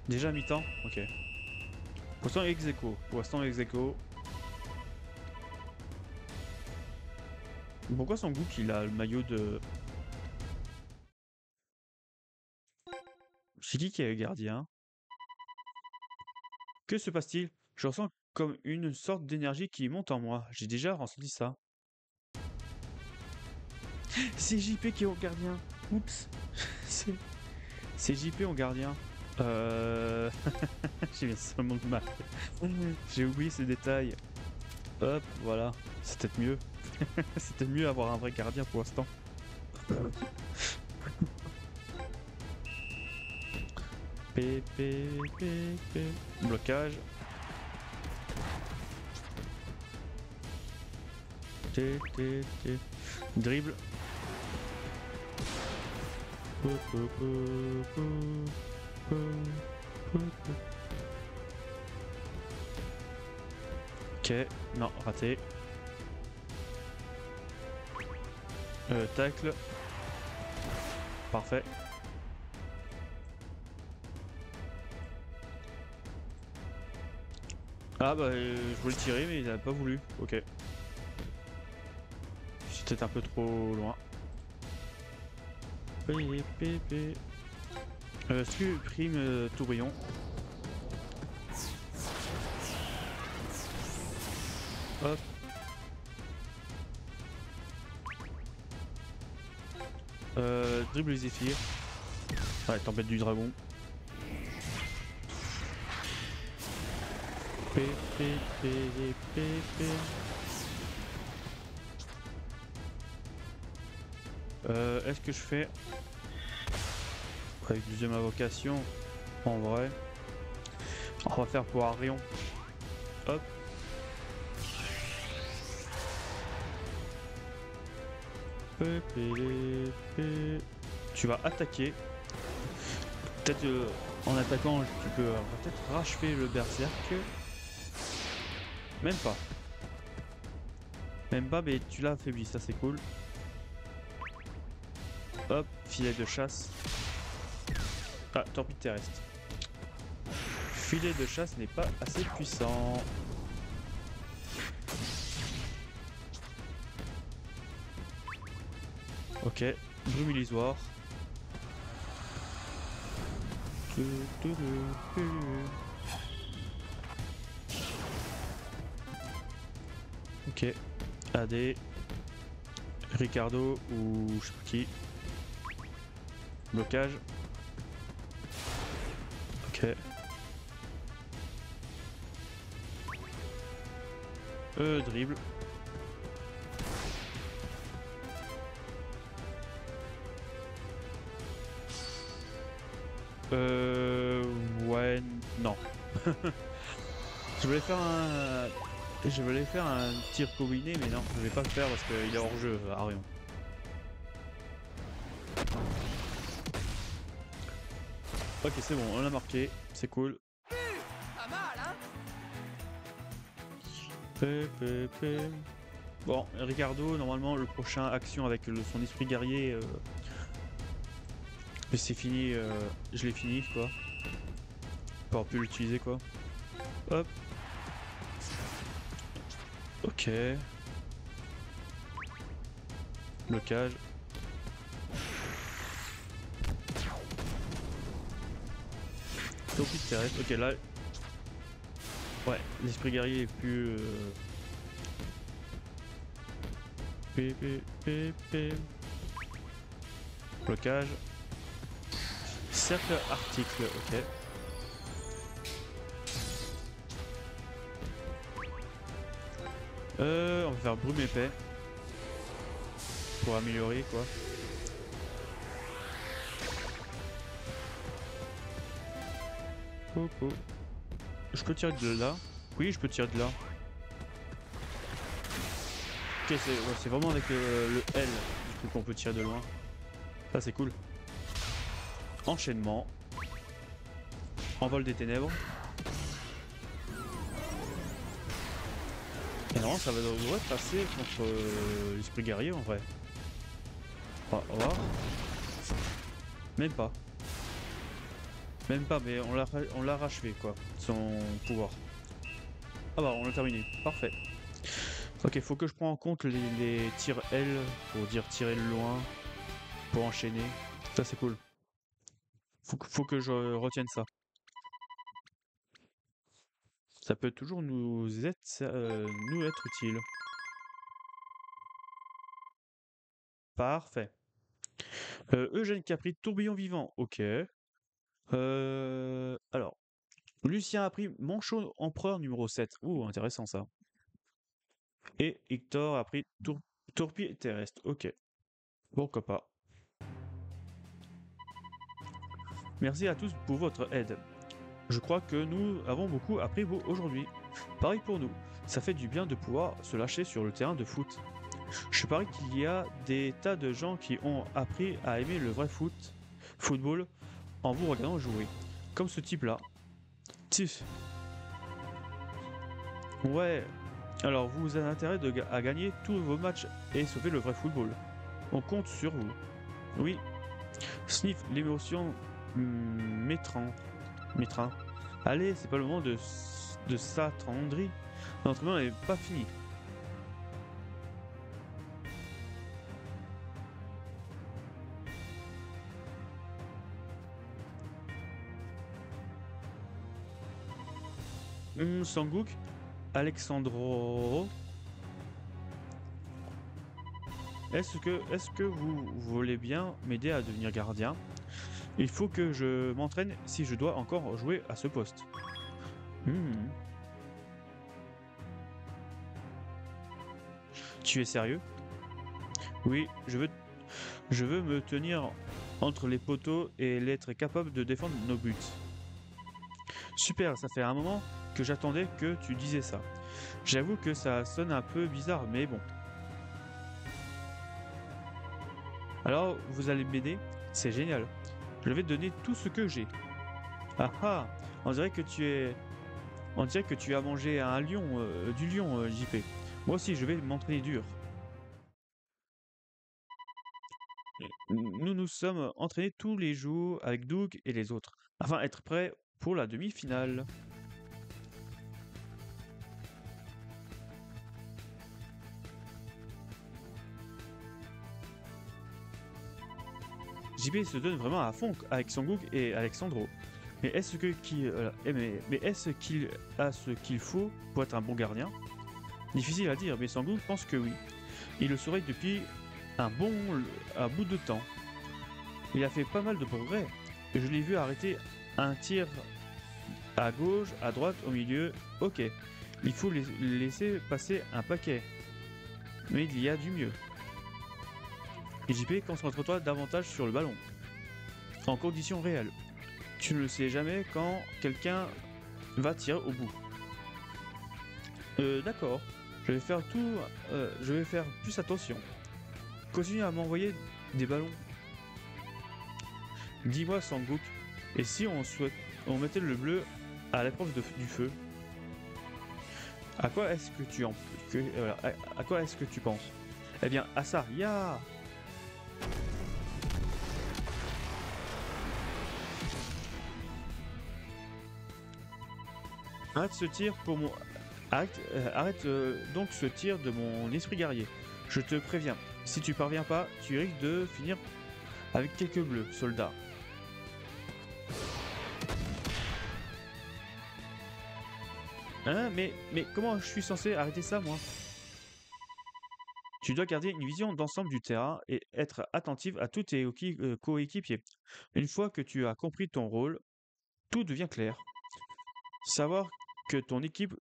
Déjà mi-temps? Ok. Pour l'instant ex-aequo. Pour l'instant ex-aequo. Pourquoi son goût qu'il a le maillot de... C'est qui est le gardien? Que se passe-t-il? Je ressens comme une sorte d'énergie qui monte en moi. J'ai déjà ressenti ça. C'est JP qui est au gardien. Oups. C'est JP au gardien. J'ai mis seulement de mal. J'ai oublié ce détail. Hop, voilà. C'est peut-être mieux. C'est peut-être mieux avoir un vrai gardien pour l'instant. P. Blocage. Dribble. Ok, non, raté. Tacle. Parfait. Ah bah je voulais tirer mais il a pas voulu. Ok. C'était un peu trop loin. Supprime tourbillon. Hop. Dribble Zéphyr. Ouais, tempête du dragon. Est-ce que je fais avec deuxième invocation en vrai? On va faire pour Arion. Hop. Tu vas attaquer. Peut-être en attaquant, tu peux peut-être rachever le berserk. Même pas. Même pas, mais tu l'as affaibli, ça c'est cool. Hop, filet de chasse. Ah, torpille terrestre. Filet de chasse n'est pas assez puissant. Ok, brume illusoire. Ok, AD, Ricardo ou je sais pas qui. Blocage. Ok. Dribble. Ouais, non. Je voulais faire un tir combiné, mais non, je vais pas le faire parce qu'il est hors jeu, Arion. Ok, c'est bon, on l'a marqué, c'est cool. Pas mal, hein? Bon, Ricardo, normalement, le prochain action avec son esprit guerrier, c'est fini, je l'ai fini, quoi. Pour plus l'utiliser, quoi. Hop. Ok. Blocage. Torpille terrestre. Ok, là. Ouais, l'esprit guerrier est plus. Blocage. Cercle article, ok. On va faire brume épais. Pour améliorer quoi. Oh, oh. Je peux tirer de là? Oui, je peux tirer de là. Ok, c'est vraiment avec le L du truc qu'on peut tirer de loin. Ça c'est cool. Enchaînement. Envol des ténèbres. Et non, ça devrait passer contre l'esprit guerrier en vrai. On va voir. Même pas. Même pas, mais on l'a rachevé quoi, son pouvoir. Ah bah on l'a terminé, parfait. Ok, faut que je prenne en compte les tirs L pour dire tirer de loin, pour enchaîner. Ça c'est cool. Faut que je retienne ça. Ça peut toujours nous être utile. Parfait. Eugène Capri, tourbillon vivant, ok. Alors, Lucien a pris Manchot Empereur numéro 7. Ouh, intéressant ça. Et Hector a pris Tourpier terrestre, ok. Pourquoi pas. Merci à tous pour votre aide. Je crois que nous avons beaucoup appris aujourd'hui. Pareil pour nous. Ça fait du bien de pouvoir se lâcher sur le terrain de foot. Je parie qu'il y a des tas de gens qui ont appris à aimer le vrai football, en vous regardant jouer. Comme ce type-là. Tiff. Ouais. Alors vous avez intérêt à gagner tous vos matchs et sauver le vrai football. On compte sur vous. Oui. Sniff, l'émotion m'étreint. Allez, c'est pas le moment de de sa tendrie. L'entraînement n'est pas fini. Sanguk, Alexandro, est-ce que vous voulez bien m'aider à devenir gardien? Il faut que je m'entraîne si je dois encore jouer à ce poste. Tu es sérieux? Oui, je veux me tenir entre les poteaux et être capable de défendre nos buts. Super, ça fait un moment que j'attendais que tu disais ça. J'avoue que ça sonne un peu bizarre, mais bon. Alors, vous allez m'aider? C'est génial. Je vais te donner tout ce que j'ai. Ah ah, on dirait que tu as mangé un lion, du lion, JP. Moi aussi, je vais m'entraîner dur. Nous nous sommes entraînés tous les jours avec Doug et les autres, afin d'être prêts pour la demi-finale. JP se donne vraiment à fond avec Sanguk et Alexandro. Mais est-ce qu'il a ce qu'il faut pour être un bon gardien? Difficile à dire, mais Sanguk pense que oui. Il le saurait depuis un bout de temps. Il a fait pas mal de progrès. Je l'ai vu arrêter un tir à gauche, à droite, au milieu. Ok, il faut laisser passer un paquet. Mais il y a du mieux. Et JP, concentre-toi davantage sur le ballon. En conditions réelles. Tu ne sais jamais quand quelqu'un va tirer au bout. D'accord. Je vais faire plus attention. Continue à m'envoyer des ballons. Dis-moi, Sanguk, et si on mettait le bleu à l'épreuve du feu? À quoi est-ce que à quoi est-ce que tu penses? Eh bien, à ça, ya! Arrête donc ce tir de mon esprit guerrier. Je te préviens, si tu parviens pas, tu risques de finir avec quelques bleus, soldats. Hein, mais comment je suis censé arrêter ça, moi? Tu dois garder une vision d'ensemble du terrain et être attentive à tous tes coéquipiers. Une fois que tu as compris ton rôle, tout devient clair. Savoir que ton équipe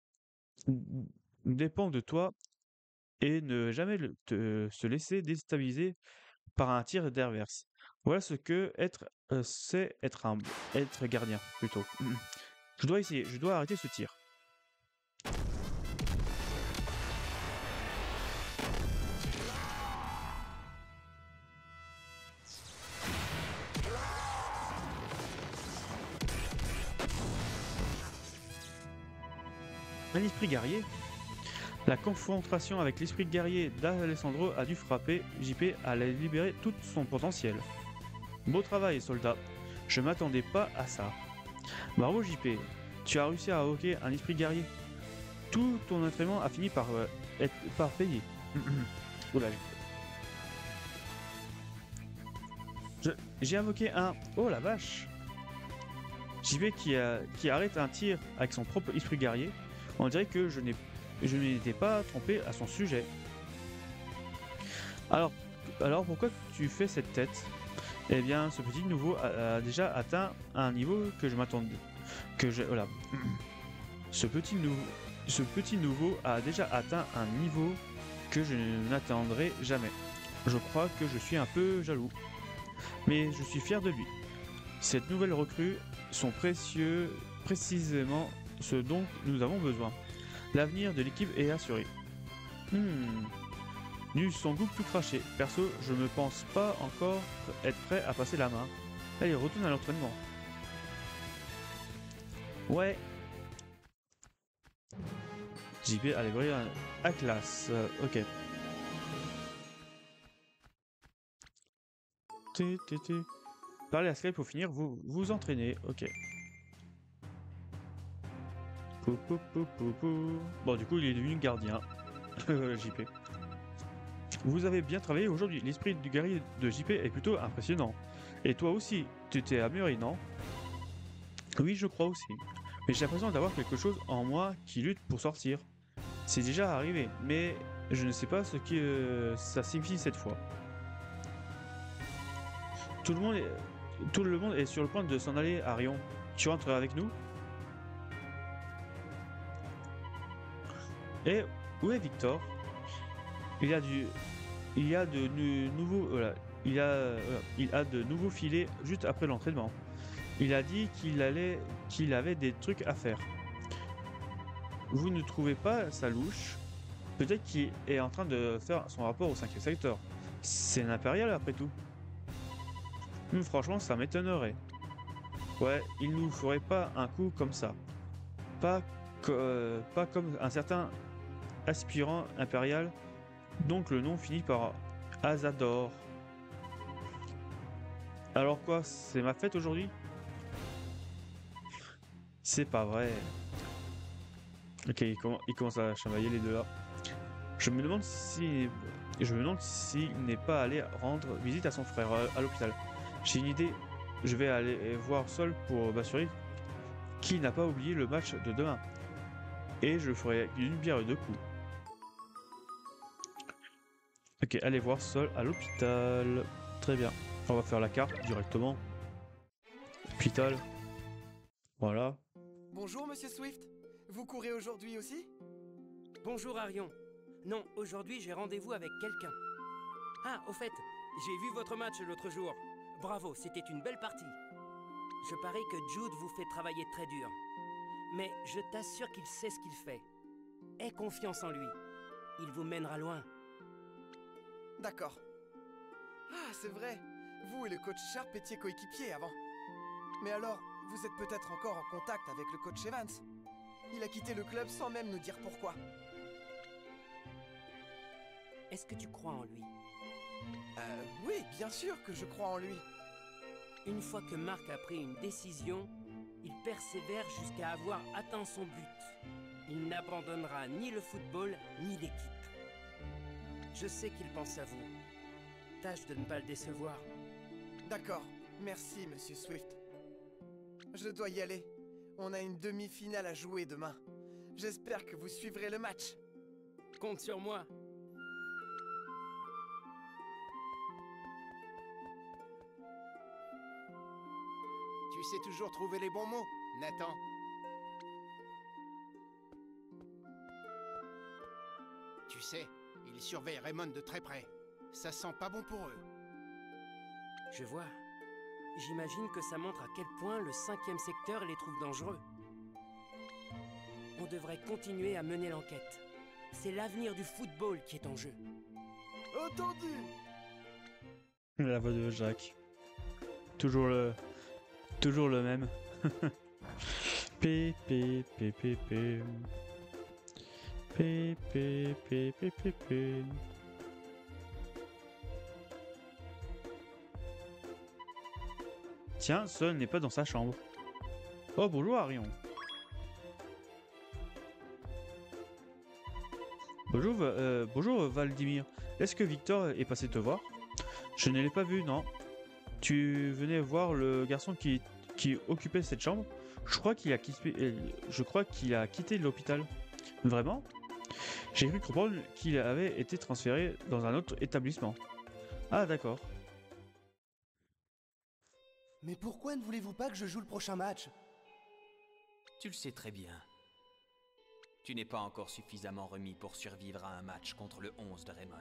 dépend de toi et ne jamais se laisser déstabiliser par un tir d'adverse. Voilà ce que c'est être gardien, plutôt. Je dois arrêter ce tir. Un esprit guerrier? La confrontation avec l'esprit guerrier d'Alessandro a dû frapper JP à la libérer tout son potentiel. Beau travail, soldat. Je m'attendais pas à ça. Bravo JP, tu as réussi à invoquer un esprit guerrier. Tout ton entraînement a fini par payer. Oula. J'ai invoqué un... Oh la vache! JP qui arrête un tir avec son propre esprit guerrier. On dirait que je n'étais pas trompé à son sujet. Alors pourquoi tu fais cette tête? Eh bien, ce petit nouveau a déjà atteint un niveau que je m'attendais. Voilà. Ce petit nouveau a déjà atteint un niveau que je n'atteindrai jamais. Je crois que je suis un peu jaloux. Mais je suis fier de lui. Cette nouvelle recrue sont précisément ce dont nous avons besoin. L'avenir de l'équipe est assuré. Du Sanguk tout craché. Perso, je ne pense pas encore être prêt à passer la main. Allez, retourne à l'entraînement. Ouais. JP, allez, briller à classe. Ok. Parlez à Skype pour finir, vous entraînez. Ok. Bon, du coup, il est devenu gardien. JP. Vous avez bien travaillé aujourd'hui. L'esprit du guerrier de JP est plutôt impressionnant. Et toi aussi, tu t'es amélioré, non? Oui, je crois aussi. Mais j'ai l'impression d'avoir quelque chose en moi qui lutte pour sortir. C'est déjà arrivé, mais je ne sais pas ce que ça signifie cette fois. Tout le monde est sur le point de s'en aller, Arion. Tu rentres avec nous? Et où est Victor? Il a de nouveaux filets juste après l'entraînement. Il a dit qu'il avait des trucs à faire. Vous ne trouvez pas ça louche? Peut-être qu'il est en train de faire son rapport au 5e secteur. C'est un impérial après tout. Franchement, ça m'étonnerait. Ouais, il nous ferait pas un coup comme ça. Pas comme un certain aspirant impérial, donc le nom finit par Azador. Alors quoi, c'est ma fête aujourd'hui? C'est pas vrai. Ok, il commence à chamailler les deux là. Je me demande s'il n'est pas allé rendre visite à son frère à l'hôpital. J'ai une idée, je vais aller voir Sol pour m'assurer qu'il n'a pas oublié le match de demain. Et je ferai une bière de coups. Ok, allez voir Sol à l'hôpital. Très bien. On va faire la carte directement. Hôpital. Voilà. Bonjour, monsieur Swift. Vous courez aujourd'hui aussi? Bonjour Arion. Non, aujourd'hui j'ai rendez-vous avec quelqu'un. Ah, au fait, j'ai vu votre match l'autre jour. Bravo, c'était une belle partie. Je parie que Jude vous fait travailler très dur. Mais je t'assure qu'il sait ce qu'il fait. Aie confiance en lui. Il vous mènera loin. D'accord. Ah, c'est vrai. Vous et le coach Sharp étiez coéquipiers avant. Mais alors, vous êtes peut-être encore en contact avec le coach Evans. Il a quitté le club sans même nous dire pourquoi. Est-ce que tu crois en lui? Oui, bien sûr que je crois en lui. Une fois que Mark a pris une décision, il persévère jusqu'à avoir atteint son but. Il n'abandonnera ni le football, ni l'équipe. Je sais qu'il pense à vous. Tâche de ne pas le décevoir. D'accord. Merci, monsieur Swift. Je dois y aller. On a une demi-finale à jouer demain. J'espère que vous suivrez le match. Compte sur moi. Tu sais toujours trouver les bons mots, Nathan. Tu sais, ils surveillent Raymond de très près. Ça sent pas bon pour eux. Je vois. J'imagine que ça montre à quel point le 5e secteur les trouve dangereux. On devrait continuer à mener l'enquête. C'est l'avenir du football qui est en jeu. Entendu. La voix de Jacques. Toujours le même. P P P P P P P P P P P. Tiens, Sol n'est pas dans sa chambre. Oh, bonjour Arion. Bonjour Valdimir. Est-ce que Victor est passé te voir? Je ne l'ai pas vu, non. Tu venais voir le garçon qui occupait cette chambre? Je crois qu'il a quitté l'hôpital. Vraiment? J'ai cru comprendre qu'il avait été transféré dans un autre établissement. Ah, d'accord. Mais pourquoi ne voulez-vous pas que je joue le prochain match? Tu le sais très bien. Tu n'es pas encore suffisamment remis pour survivre à un match contre le 11 de Raymond.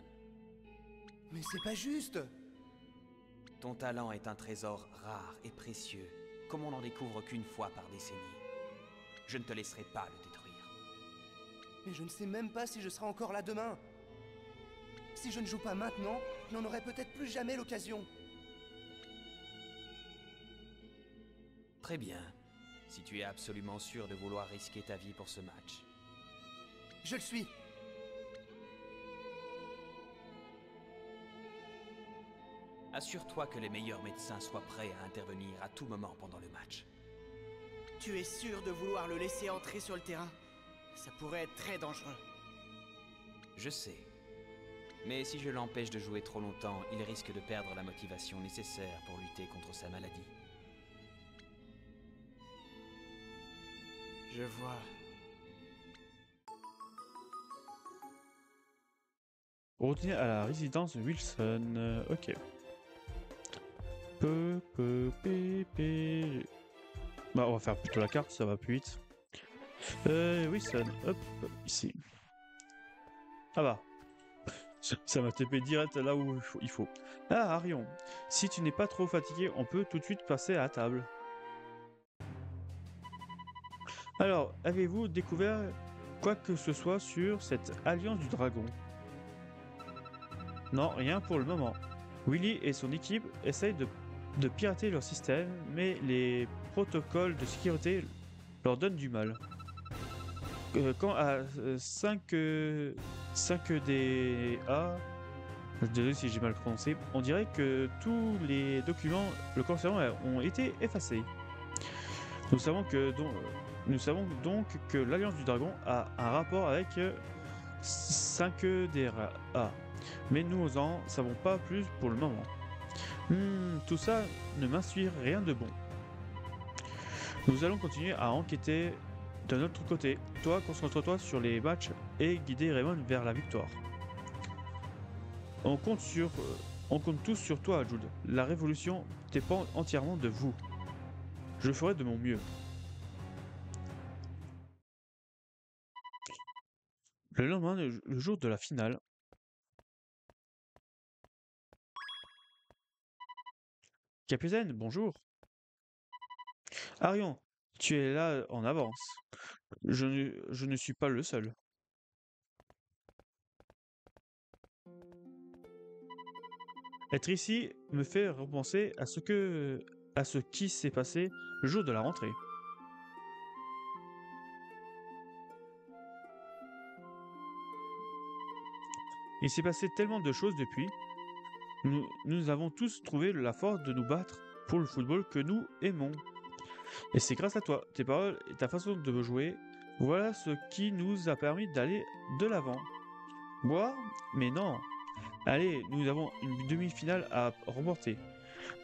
Mais c'est pas juste. Ton talent est un trésor rare et précieux, comme on n'en découvre qu'une fois par décennie. Je ne te laisserai pas le détruire. Mais je ne sais même pas si je serai encore là demain. Si je ne joue pas maintenant, je n'en aurai peut-être plus jamais l'occasion. Très bien, si tu es absolument sûr de vouloir risquer ta vie pour ce match. Je le suis. Assure-toi que les meilleurs médecins soient prêts à intervenir à tout moment pendant le match. Tu es sûr de vouloir le laisser entrer sur le terrain? Ça pourrait être très dangereux. Je sais. Mais si je l'empêche de jouer trop longtemps, il risque de perdre la motivation nécessaire pour lutter contre sa maladie. Je vois. Retourner à la résidence Wilson. Ok. Bah, on va faire plutôt la carte, ça va plus vite. Wilson, hop, ici. Ah bah. Ça m'a TP direct là où il faut. Ah, Arion, si tu n'es pas trop fatigué, on peut tout de suite passer à la table. Alors, avez-vous découvert quoi que ce soit sur cette alliance du dragon? Non, rien pour le moment. Willy et son équipe essayent de pirater leur système, mais les protocoles de sécurité leur donnent du mal. Quand à 5DA, désolé si j'ai mal prononcé, on dirait que tous les documents le concernant ont été effacés. Nous savons donc que l'Alliance du Dragon a un rapport avec 5DA, mais nous n'en savons pas plus pour le moment. Tout ça ne m'inspire rien de bon. Nous allons continuer à enquêter de notre côté. Toi, concentre-toi sur les matchs et guider Raymond vers la victoire. On compte tous sur toi, Jude. La révolution dépend entièrement de vous. Je ferai de mon mieux. Le lendemain, le jour de la finale. Capitaine, bonjour. Arion, tu es là en avance. Je ne suis pas le seul. Être ici me fait repenser à ce qui s'est passé le jour de la rentrée. Il s'est passé tellement de choses depuis. Nous avons tous trouvé la force de nous battre pour le football que nous aimons. Et c'est grâce à toi, tes paroles et ta façon de jouer, voilà ce qui nous a permis d'aller de l'avant. Boire? Mais non. Allez, nous avons une demi-finale à remporter.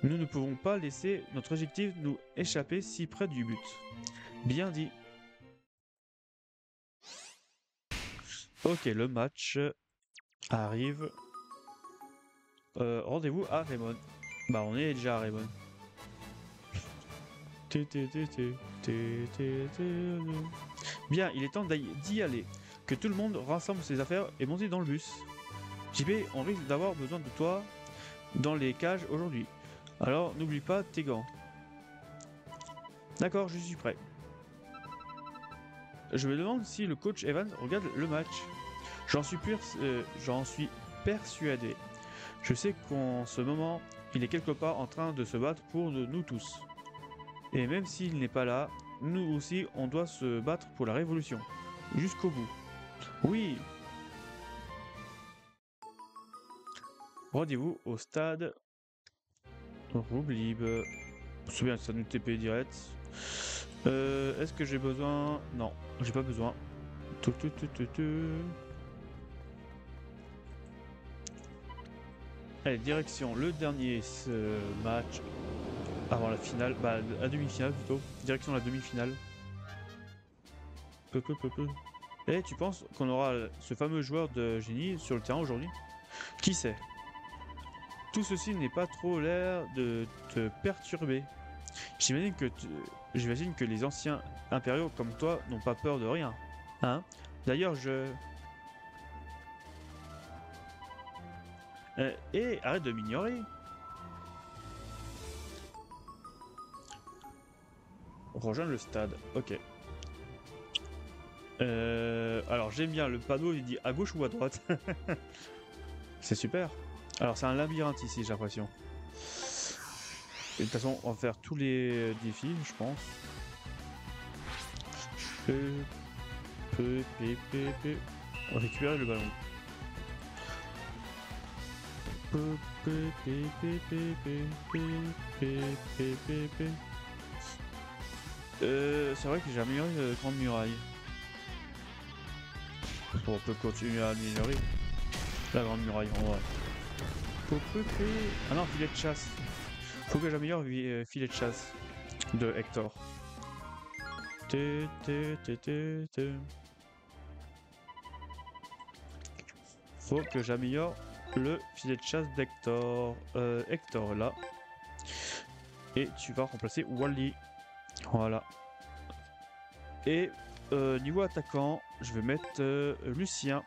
Nous ne pouvons pas laisser notre objectif nous échapper si près du but. Bien dit. Ok, le match arrive. Rendez-vous à Raymond. Bah, on est déjà à Raymond. Bien, il est temps d'y aller. Que tout le monde rassemble ses affaires et monte dans le bus. JP, on risque d'avoir besoin de toi dans les cages aujourd'hui. Alors, n'oublie pas tes gants. D'accord, je suis prêt. Je me demande si le coach Evans regarde le match. J'en suis persuadé. Je sais qu'en ce moment, il est quelque part en train de se battre pour nous tous. Et même s'il n'est pas là, nous aussi, on doit se battre pour la révolution. Jusqu'au bout. Oui. Rendez-vous au stade Roublib. C'est bien, ça nous TP direct. Est-ce que j'ai besoin? Non, j'ai pas besoin. Allez, direction le dernier match avant la finale, bah la demi-finale plutôt. Direction la demi-finale. Et tu penses qu'on aura ce fameux joueur de génie sur le terrain aujourd'hui? Qui sait? Tout ceci n'est pas trop l'air de te perturber. J'imagine que les anciens impériaux comme toi n'ont pas peur de rien. Hein? D'ailleurs, arrête de m'ignorer. Rejoindre le stade, ok. Alors j'aime bien le panneau, il dit à gauche ou à droite. C'est super. Alors c'est un labyrinthe ici, j'ai l'impression. Et de toute façon, on va faire tous les défis, je pense. On récupère le ballon. C'est vrai que j'ai amélioré la grande muraille. Bon, on peut continuer à améliorer la grande muraille en vrai. Ah non, filet de chasse. Faut que j'améliore filet de chasse de Hector. Faut que j'améliore le filet de chasse d'Hector. Hector là. Et tu vas remplacer Wally. Voilà. Et niveau attaquant, je vais mettre Lucien.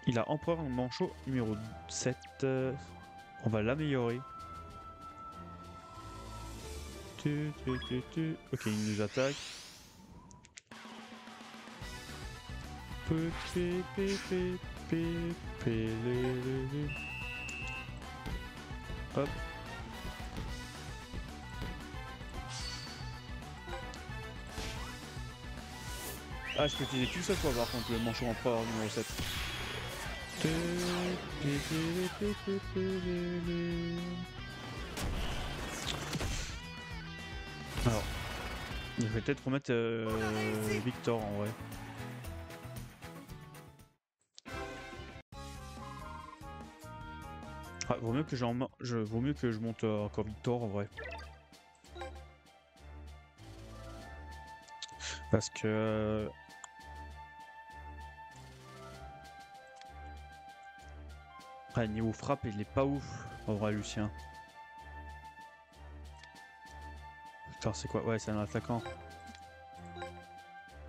Il a Empereur Manchot numéro 7. On va l'améliorer. Ok, il nous attaque. Hop. Ah, je peux utiliser qu'une seule fois par contre le manchot empereur numéro 7. Alors, je vais peut-être remettre Victor en vrai. Ah, vaut mieux que je monte encore Victor en vrai. Parce que niveau frappe, il est pas ouf en vrai, Lucien. Putain, c'est quoi? Ouais, c'est un attaquant.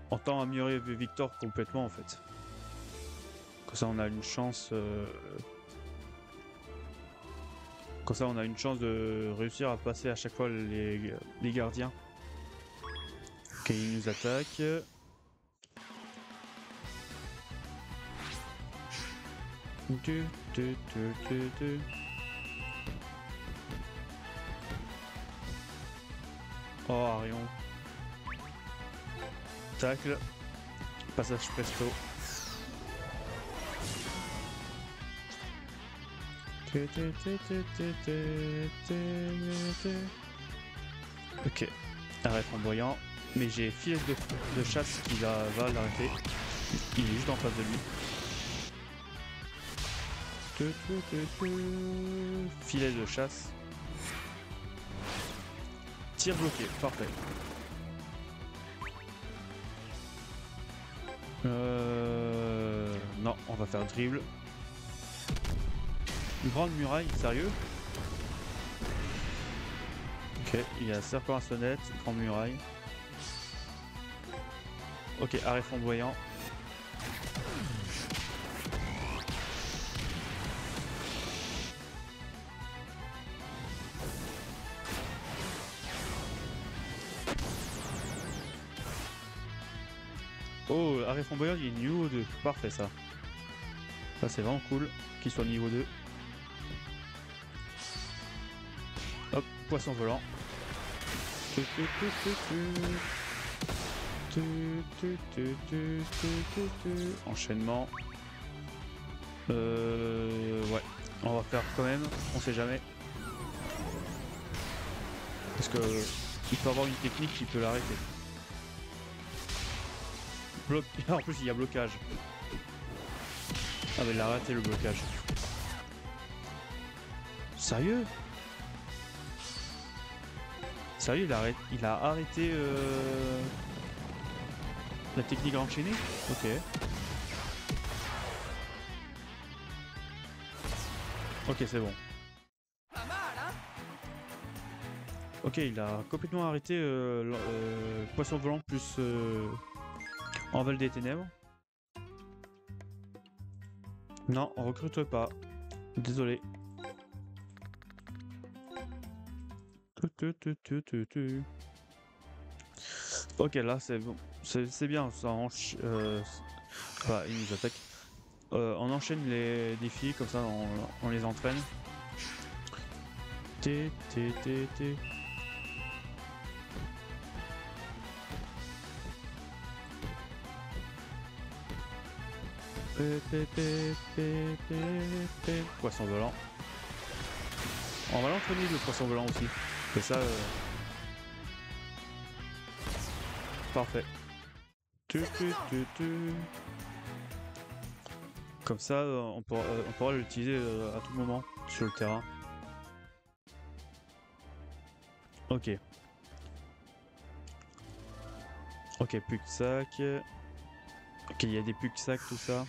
Autant améliorer Victor complètement en fait. Comme ça, on a une chance. Comme ça, on a une chance de réussir à passer à chaque fois les gardiens. Ok, il nous attaque. Oh, Arion. Tacle. Passage presto. Ok. Arrêt flamboyant. Mais j'ai filet de chasse qui va l'arrêter. Il est juste en face de lui. Filet de chasse. Tir bloqué, parfait. Non, on va faire dribble. Une grande muraille, sérieux? Ok, il y a serpent à sonnette, grande muraille. Ok, arrêt flamboyant. Oh, arrêt flamboyant, il est niveau 2. Parfait ça. Ça c'est vraiment cool qu'il soit niveau 2. Hop, poisson volant. Enchaînement. Ouais, on va faire quand même, on sait jamais. Parce que il peut avoir une technique qui peut l'arrêter. En plus il y a blocage. Ah mais il a raté le blocage. Sérieux? Sérieux, il a arrêté la technique enchaînée? Ok. Ok, c'est bon. Ok, il a complètement arrêté poisson volant plus envol des ténèbres. Non, on recrute pas. Désolé. Ok, là c'est bon, c'est bien, ça bah, il nous attaque. On enchaîne les défis, comme ça on les entraîne. Poisson volant. On va l'entraîner le poisson volant aussi. Et ça parfait. Comme ça, on pourra l'utiliser à tout moment sur le terrain. Ok. Ok, Puck-Sac. Ok, il y a des Puck-Sac, tout ça.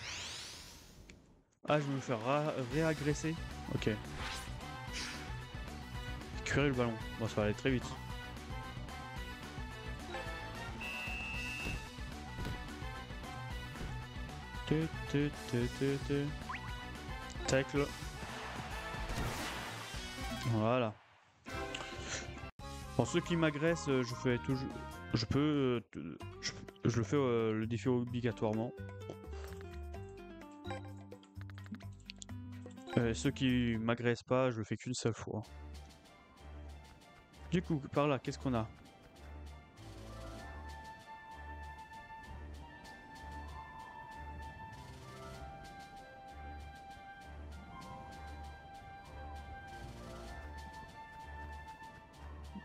Ah, je vais me faire réagresser. Ok. Curer le ballon. Bon, ça va aller très vite. Tacle. Voilà. Pour ceux qui m'agressent, je fais toujours. Je peux. Je le fais le défi obligatoirement. Ceux qui m'agressent pas, je le fais qu'une seule fois. Du coup, par là, qu'est-ce qu'on a?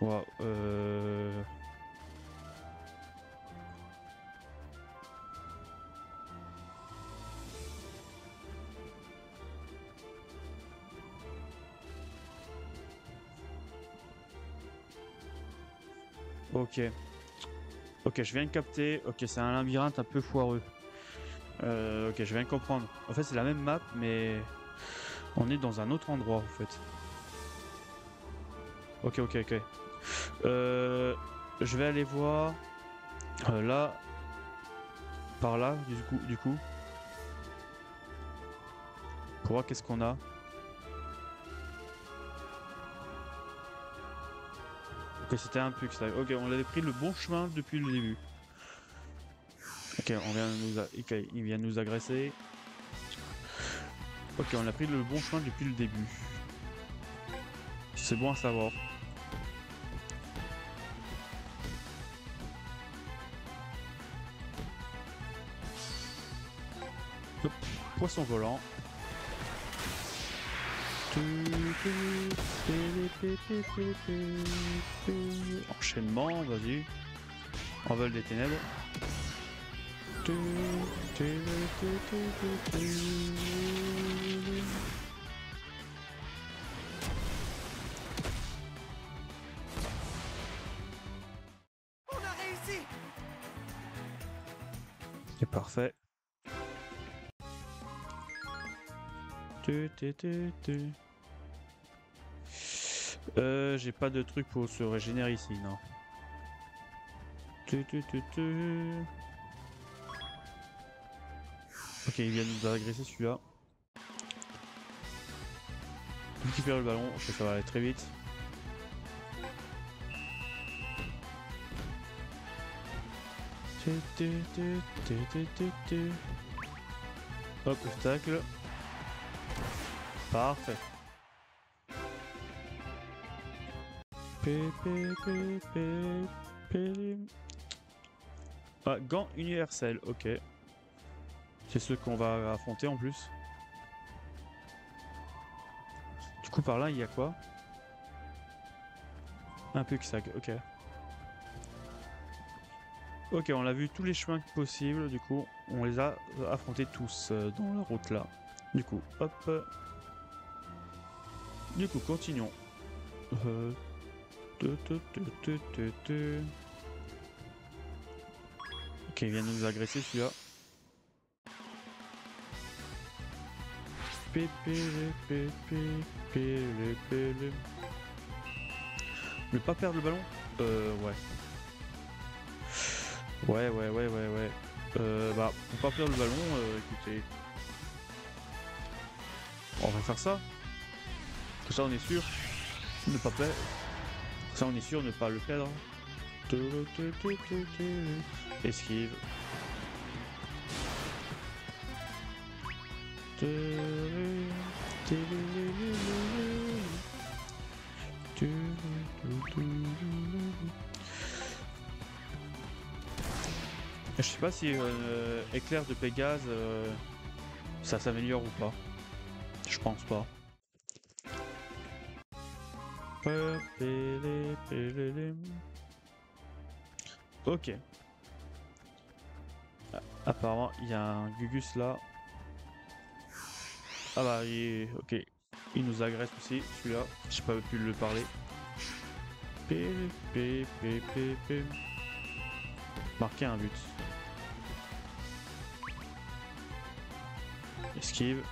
Wow, Ok. Ok, je viens de capter. Ok, c'est un labyrinthe un peu foireux. Ok, je viens de comprendre. En fait, c'est la même map, mais on est dans un autre endroit, en fait. Ok. Je vais aller voir là, par là, du coup, pour voir qu'est-ce qu'on a. Ok, c'était un Puck ça. Ok, on avait pris le bon chemin depuis le début. Ok, il vient nous agresser. Ok, on a pris le bon chemin depuis le début. C'est bon à savoir. Hop, poisson volant. Enchaînement, vas-y. Envol des ténèbres. On a réussi! C'est parfait. J'ai pas de truc pour se régénérer ici, non. Ok, il vient nous agresser celui-là. Récupérer le ballon, ok, ça va aller très vite. Hop, obstacle. Parfait. Ah, gant universel, ok. C'est ceux qu'on va affronter en plus. Du coup, par là, il y a quoi? Un Puck-Sac, ok. Ok, on a vu tous les chemins possibles, du coup, on les a affrontés tous dans la route là. Du coup, hop. Du coup, continuons. Ok, il vient de nous agresser celui-là. Ne pas perdre le ballon? Ouais. Ouais. Bah, pour pas perdre le ballon, écoutez. On va faire ça. Comme ça, on est sûr. Ne pas perdre. Ça, on est sûr de ne pas le perdre. Esquive. Je sais pas si éclair de Pégase ça s'améliore ou pas. Je pense pas. Ok. Apparemment, il y a un Gugus là. Ah bah, ok. Il nous agresse aussi, celui-là. J'ai pas pu le parler. Marquer un but. Esquive.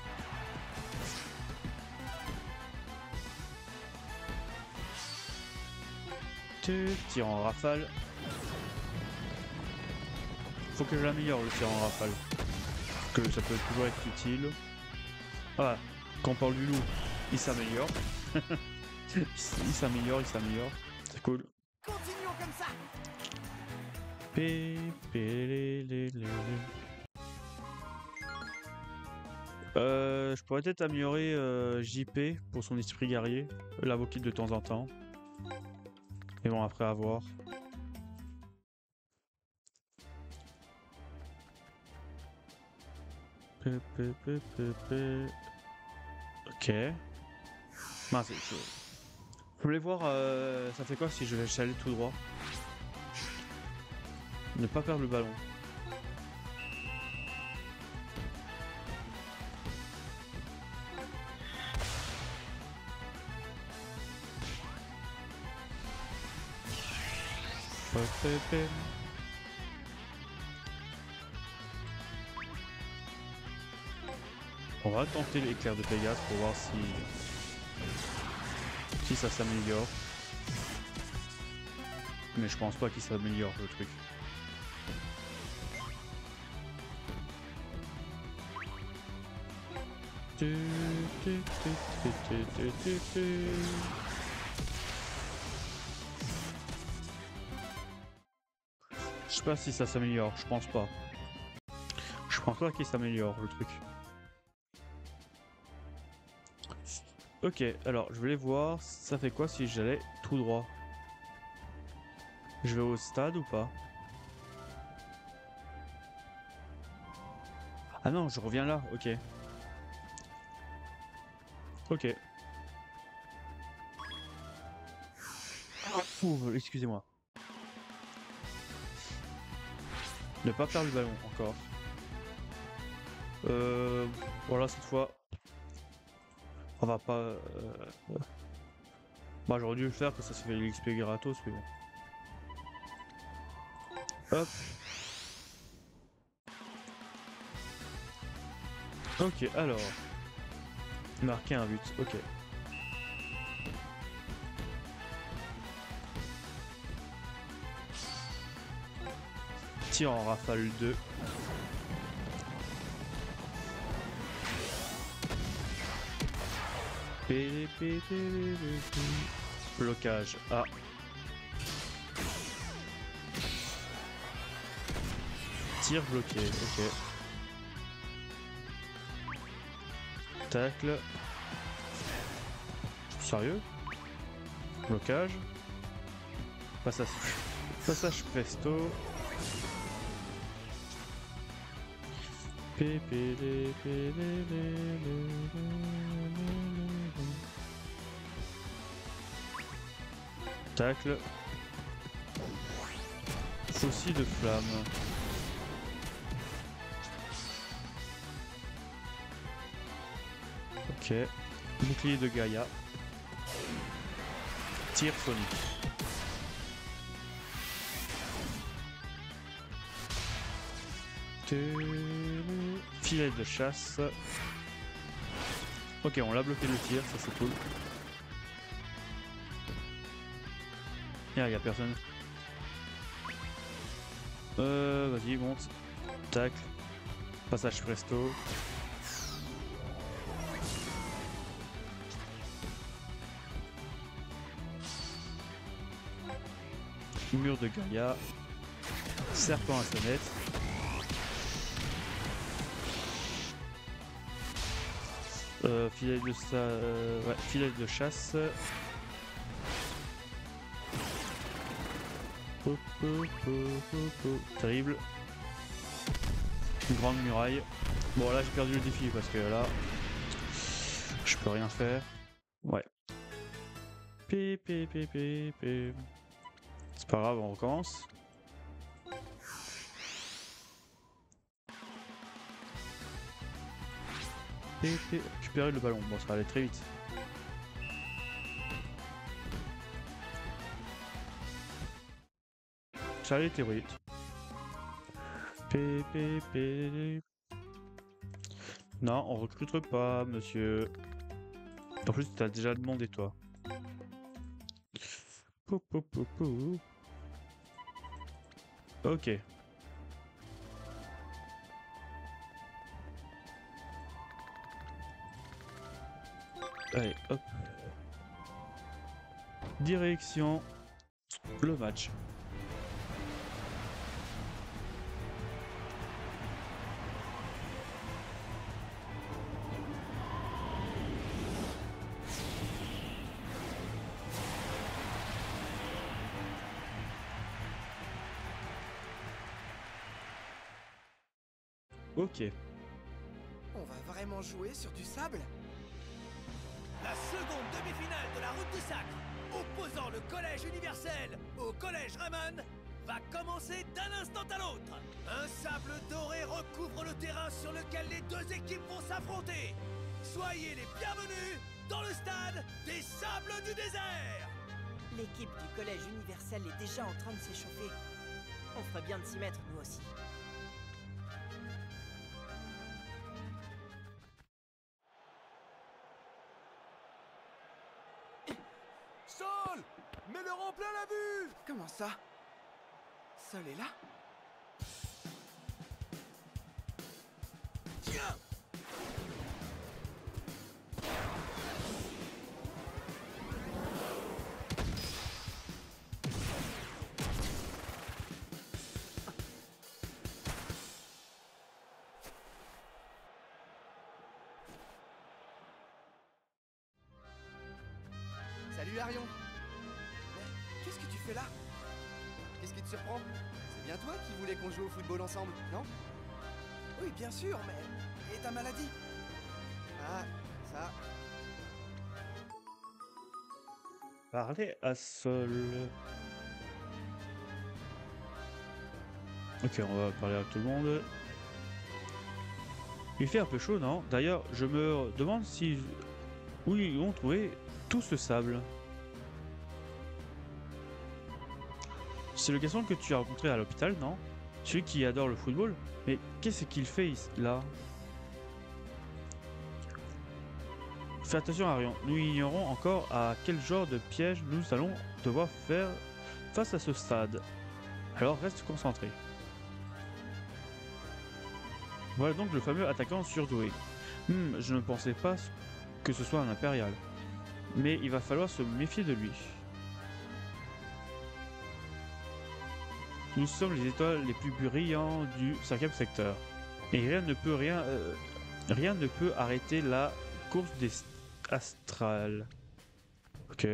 Tir en rafale. Faut que je l'améliore le tir en rafale. Que ça peut toujours être utile. Voilà. Quand on parle du loup, il s'améliore. il s'améliore. C'est cool. Continuons comme ça. Je pourrais peut-être améliorer JP pour son esprit guerrier. L'invoquer de temps en temps. Et bon, après à voir. Ok. Mince, je voulais voir ça fait quoi si je vais aller tout droit. Ne pas perdre le ballon. On va tenter l'éclair de Pégase pour voir si ça s'améliore. Mais je pense pas qu'il s'améliore le truc. Je sais pas si ça s'améliore, je pense pas. Je pense pas qu'il s'améliore le truc. Ok, alors je voulais voir ça fait quoi si j'allais tout droit. Je vais au stade ou pas? Ah non, je reviens là, ok. Ok. Ouh, excusez-moi. Ne pas perdre le ballon encore. Voilà, cette fois. On va pas... Bah j'aurais dû le faire, que ça se fait l'XP gratos, mais bon. Hop. Ok, alors. Marquer un but, ok. Tir en rafale 2. Blocage A. Tir bloqué, ok. Tacle. Sérieux? Blocage. Passage presto. Tacle. Faucille de flamme. Ok. Bouclier de Gaïa. Tir sonique. Filet de chasse. Ok, on l'a bloqué le tir, ça c'est cool. Y'a personne. Vas-y, monte. Tacle. Passage presto. Mur de Gaïa. Serpent à sonnette. Filet de chasse. Terrible. Une grande muraille. Bon là j'ai perdu le défi parce que là je peux rien faire. Ouais. C'est pas grave, on recommence. Récupérer le ballon. Bon, ça va aller très vite. Ça allait très vite. Non, on recrute pas, monsieur. En plus, t'as déjà demandé, toi. Ok. Allez, hop. Direction le match. Ok. On va vraiment jouer sur du sable? La seconde demi-finale de la Route du Sacre, opposant le Collège Universel au Collège Raymond, va commencer d'un instant à l'autre. Un sable doré recouvre le terrain sur lequel les deux équipes vont s'affronter. Soyez les bienvenus dans le stade des Sables du Désert. L'équipe du Collège Universel est déjà en train de s'échauffer. On ferait bien de s'y mettre, nous aussi. Sol, mets-leur en plein la vue. Comment ça? Sol est là? Tiens. Salut Arion. Mais qu'est-ce que tu fais là? Qu'est-ce qui te surprend? C'est bien toi qui voulais qu'on joue au football ensemble, non? Oui, bien sûr, mais... Et ta maladie? Ah, ça... Parler à Sol. Ok, on va parler à tout le monde. Il fait un peu chaud, non? D'ailleurs, je me demande si... où ils ont trouvé tout ce sable. C'est le garçon que tu as rencontré à l'hôpital, non? Celui qui adore le football? Mais qu'est-ce qu'il fait là? Fais attention, Arion. Nous ignorons encore à quel genre de piège nous allons devoir faire face à ce stade. Alors reste concentré. Voilà donc le fameux attaquant surdoué. Je ne pensais pas que ce soit un impérial. Mais il va falloir se méfier de lui. Nous sommes les étoiles les plus brillants du 5e secteur. Et rien ne peut arrêter la course des astrales. Ok.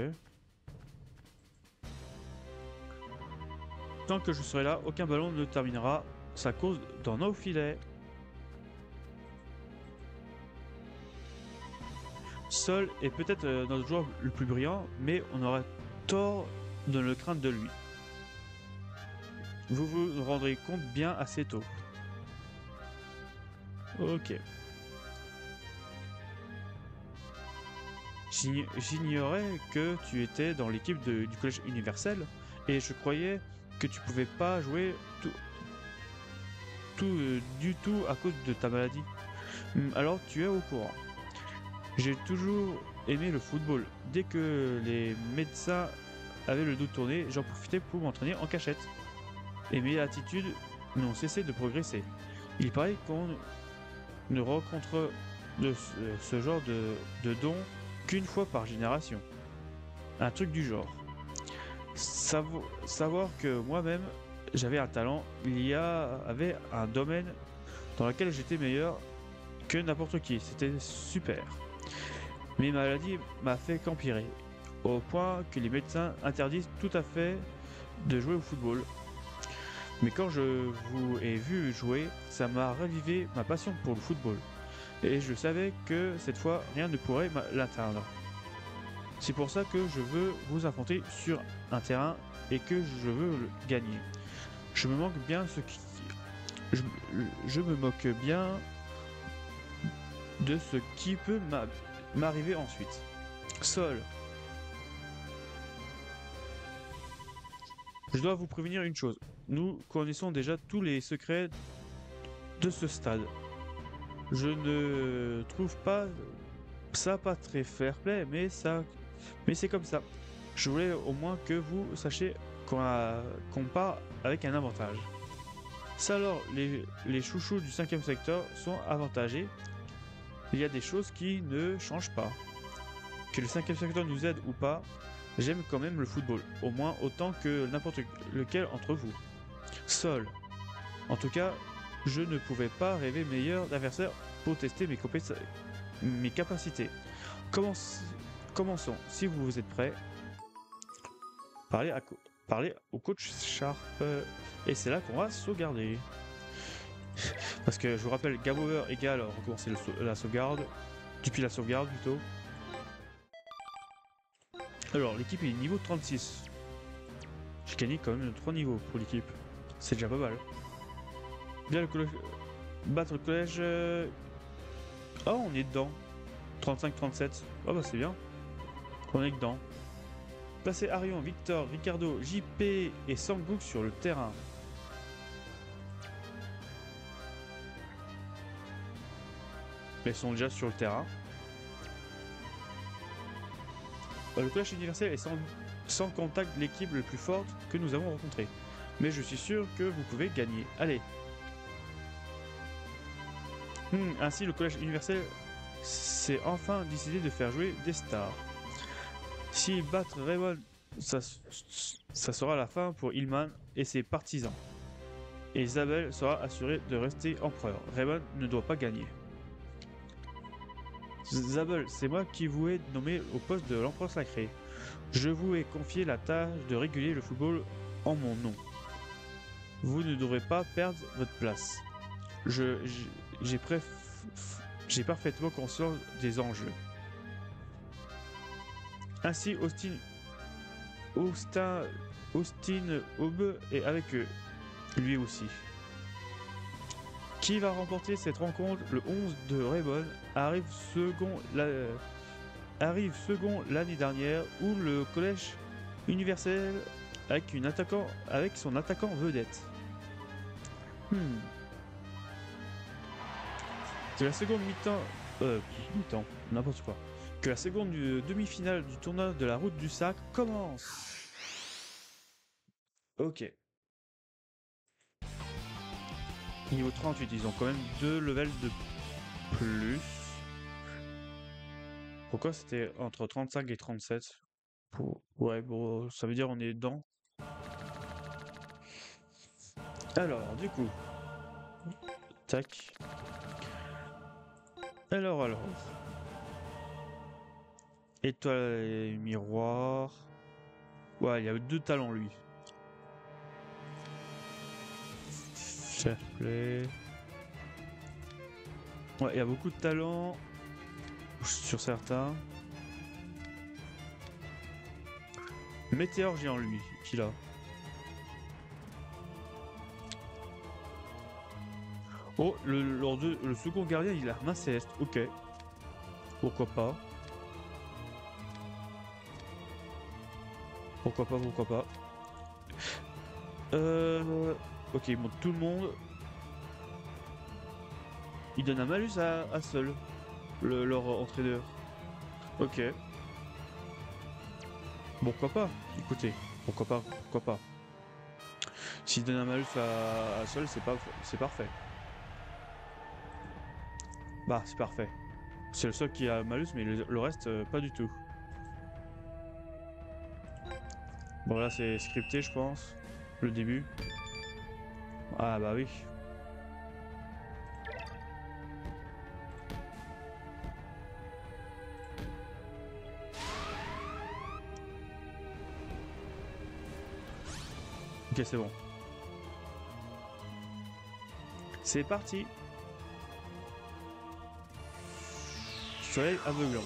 Tant que je serai là, aucun ballon ne terminera sa course dans nos filets. Sol est peut-être notre joueur le plus brillant, mais on aurait tort de le craindre de lui. Vous vous rendrez compte bien assez tôt. Ok. J'ignorais que tu étais dans l'équipe du Collège Universel et je croyais que tu pouvais pas jouer du tout à cause de ta maladie. Alors tu es au courant. J'ai toujours aimé le football. Dès que les médecins avaient le dos tourné, j'en profitais pour m'entraîner en cachette. Et mes attitudes n'ont cessé de progresser. Il paraît qu'on ne rencontre ce genre de don qu'une fois par génération. Un truc du genre. Savoir que moi-même j'avais un talent, avait un domaine dans lequel j'étais meilleur que n'importe qui. C'était super. Mais ma maladie m'a fait qu'empirer, au point que les médecins interdisent tout à fait de jouer au football. Mais quand je vous ai vu jouer, ça m'a ravivé ma passion pour le football. Et je savais que cette fois, rien ne pourrait l'atteindre. C'est pour ça que je veux vous affronter sur un terrain et que je veux le gagner. Je me moque bien de ce qui peut m'arriver ensuite. Sol. Je dois vous prévenir une chose. Nous connaissons déjà tous les secrets de ce stade. Je ne trouve pas ça pas très fair-play, mais c'est comme ça. Je voulais au moins que vous sachiez qu'on part avec un avantage. Ça alors, les chouchous du 5e secteur sont avantagés. Il y a des choses qui ne changent pas. Que le 5e secteur nous aide ou pas, j'aime quand même le football, au moins autant que n'importe lequel entre vous. Sol. En tout cas, je ne pouvais pas rêver meilleur d'adversaire pour tester mes capacités. Commençons. Si vous êtes prêts, parlez au coach Sharp. Et c'est là qu'on va sauvegarder. Parce que je vous rappelle, game over égale recommencer la sauvegarde. Depuis la sauvegarde plutôt. Alors, l'équipe est niveau 36. J'ai gagné quand même 3 niveaux pour l'équipe. C'est déjà pas mal. Bien le collège. Battre le collège. Oh, on est dedans. 35-37. Oh bah c'est bien. On est dedans. Placer Arion, Victor, Ricardo, JP et Sanguk sur le terrain. Ils sont déjà sur le terrain. Le collège universel est sans contact l'équipe la plus forte que nous avons rencontrée. Mais je suis sûr que vous pouvez gagner. Allez. Ainsi, le collège universel s'est enfin décidé de faire jouer des stars. S'ils battent Raymond, ça sera la fin pour Hillman et ses partisans. Et Isabelle sera assurée de rester empereur. Raymond ne doit pas gagner. Zabel, c'est moi qui vous ai nommé au poste de l'empereur sacré. Je vous ai confié la tâche de réguler le football en mon nom. Vous ne devrez pas perdre votre place. J'ai parfaitement conscience des enjeux. Ainsi, Austin Aube est avec eux, lui aussi. Qui va remporter cette rencontre? Le 11 de Raybon arrive second l'année dernière, où le collège universel avec son attaquant vedette. Que la seconde mi-temps, n'importe quoi. Que la seconde demi-finale du tournoi de la route du sac commence. Ok. Niveau 38, ils ont quand même 2 levels de plus. Pourquoi c'était entre 35 et 37? Ouais, bon, ça veut dire on est dedans. Alors, du coup. Tac. Alors. Étoile et miroir. Ouais, il y a 2 talents lui. Fair play. Ouais, il y a beaucoup de talents sur certains. Météore géant lui, qu'il a. Oh, le second gardien, il a main céleste. Ok. Pourquoi pas. Pourquoi pas. Ok, il monte tout le monde. Il donne un malus à seul. Leur entraîneur. Ok. Pourquoi pas? Écoutez, pourquoi pas. S'il donne un malus à seul, c'est parfait. Bah, c'est parfait. C'est le seul qui a malus, mais le reste, pas du tout. Bon, là, c'est scripté, je pense. Le début. Ah, bah oui. Ok, c'est bon. C'est parti. Soleil aveuglant.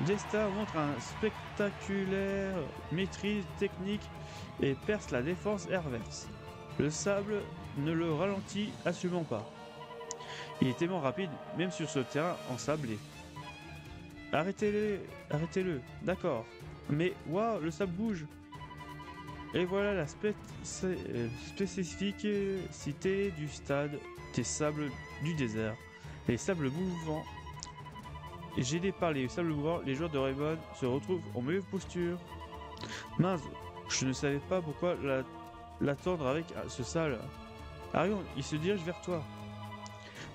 Desta montre un spectaculaire maîtrise technique et perce la défense adverse. Le sable ne le ralentit absolument pas. Il est tellement rapide, même sur ce terrain ensablé. Arrêtez-le, arrêtez-le, d'accord. Mais waouh, le sable bouge. Et voilà la spécificité du stade des sables du désert. Les sables mouvants. Gênés par les sables mouvants, les joueurs de Raymond se retrouvent en meilleure posture. Mince, je ne savais pas pourquoi l'attendre avec ce sale. Arion, il se dirige vers toi.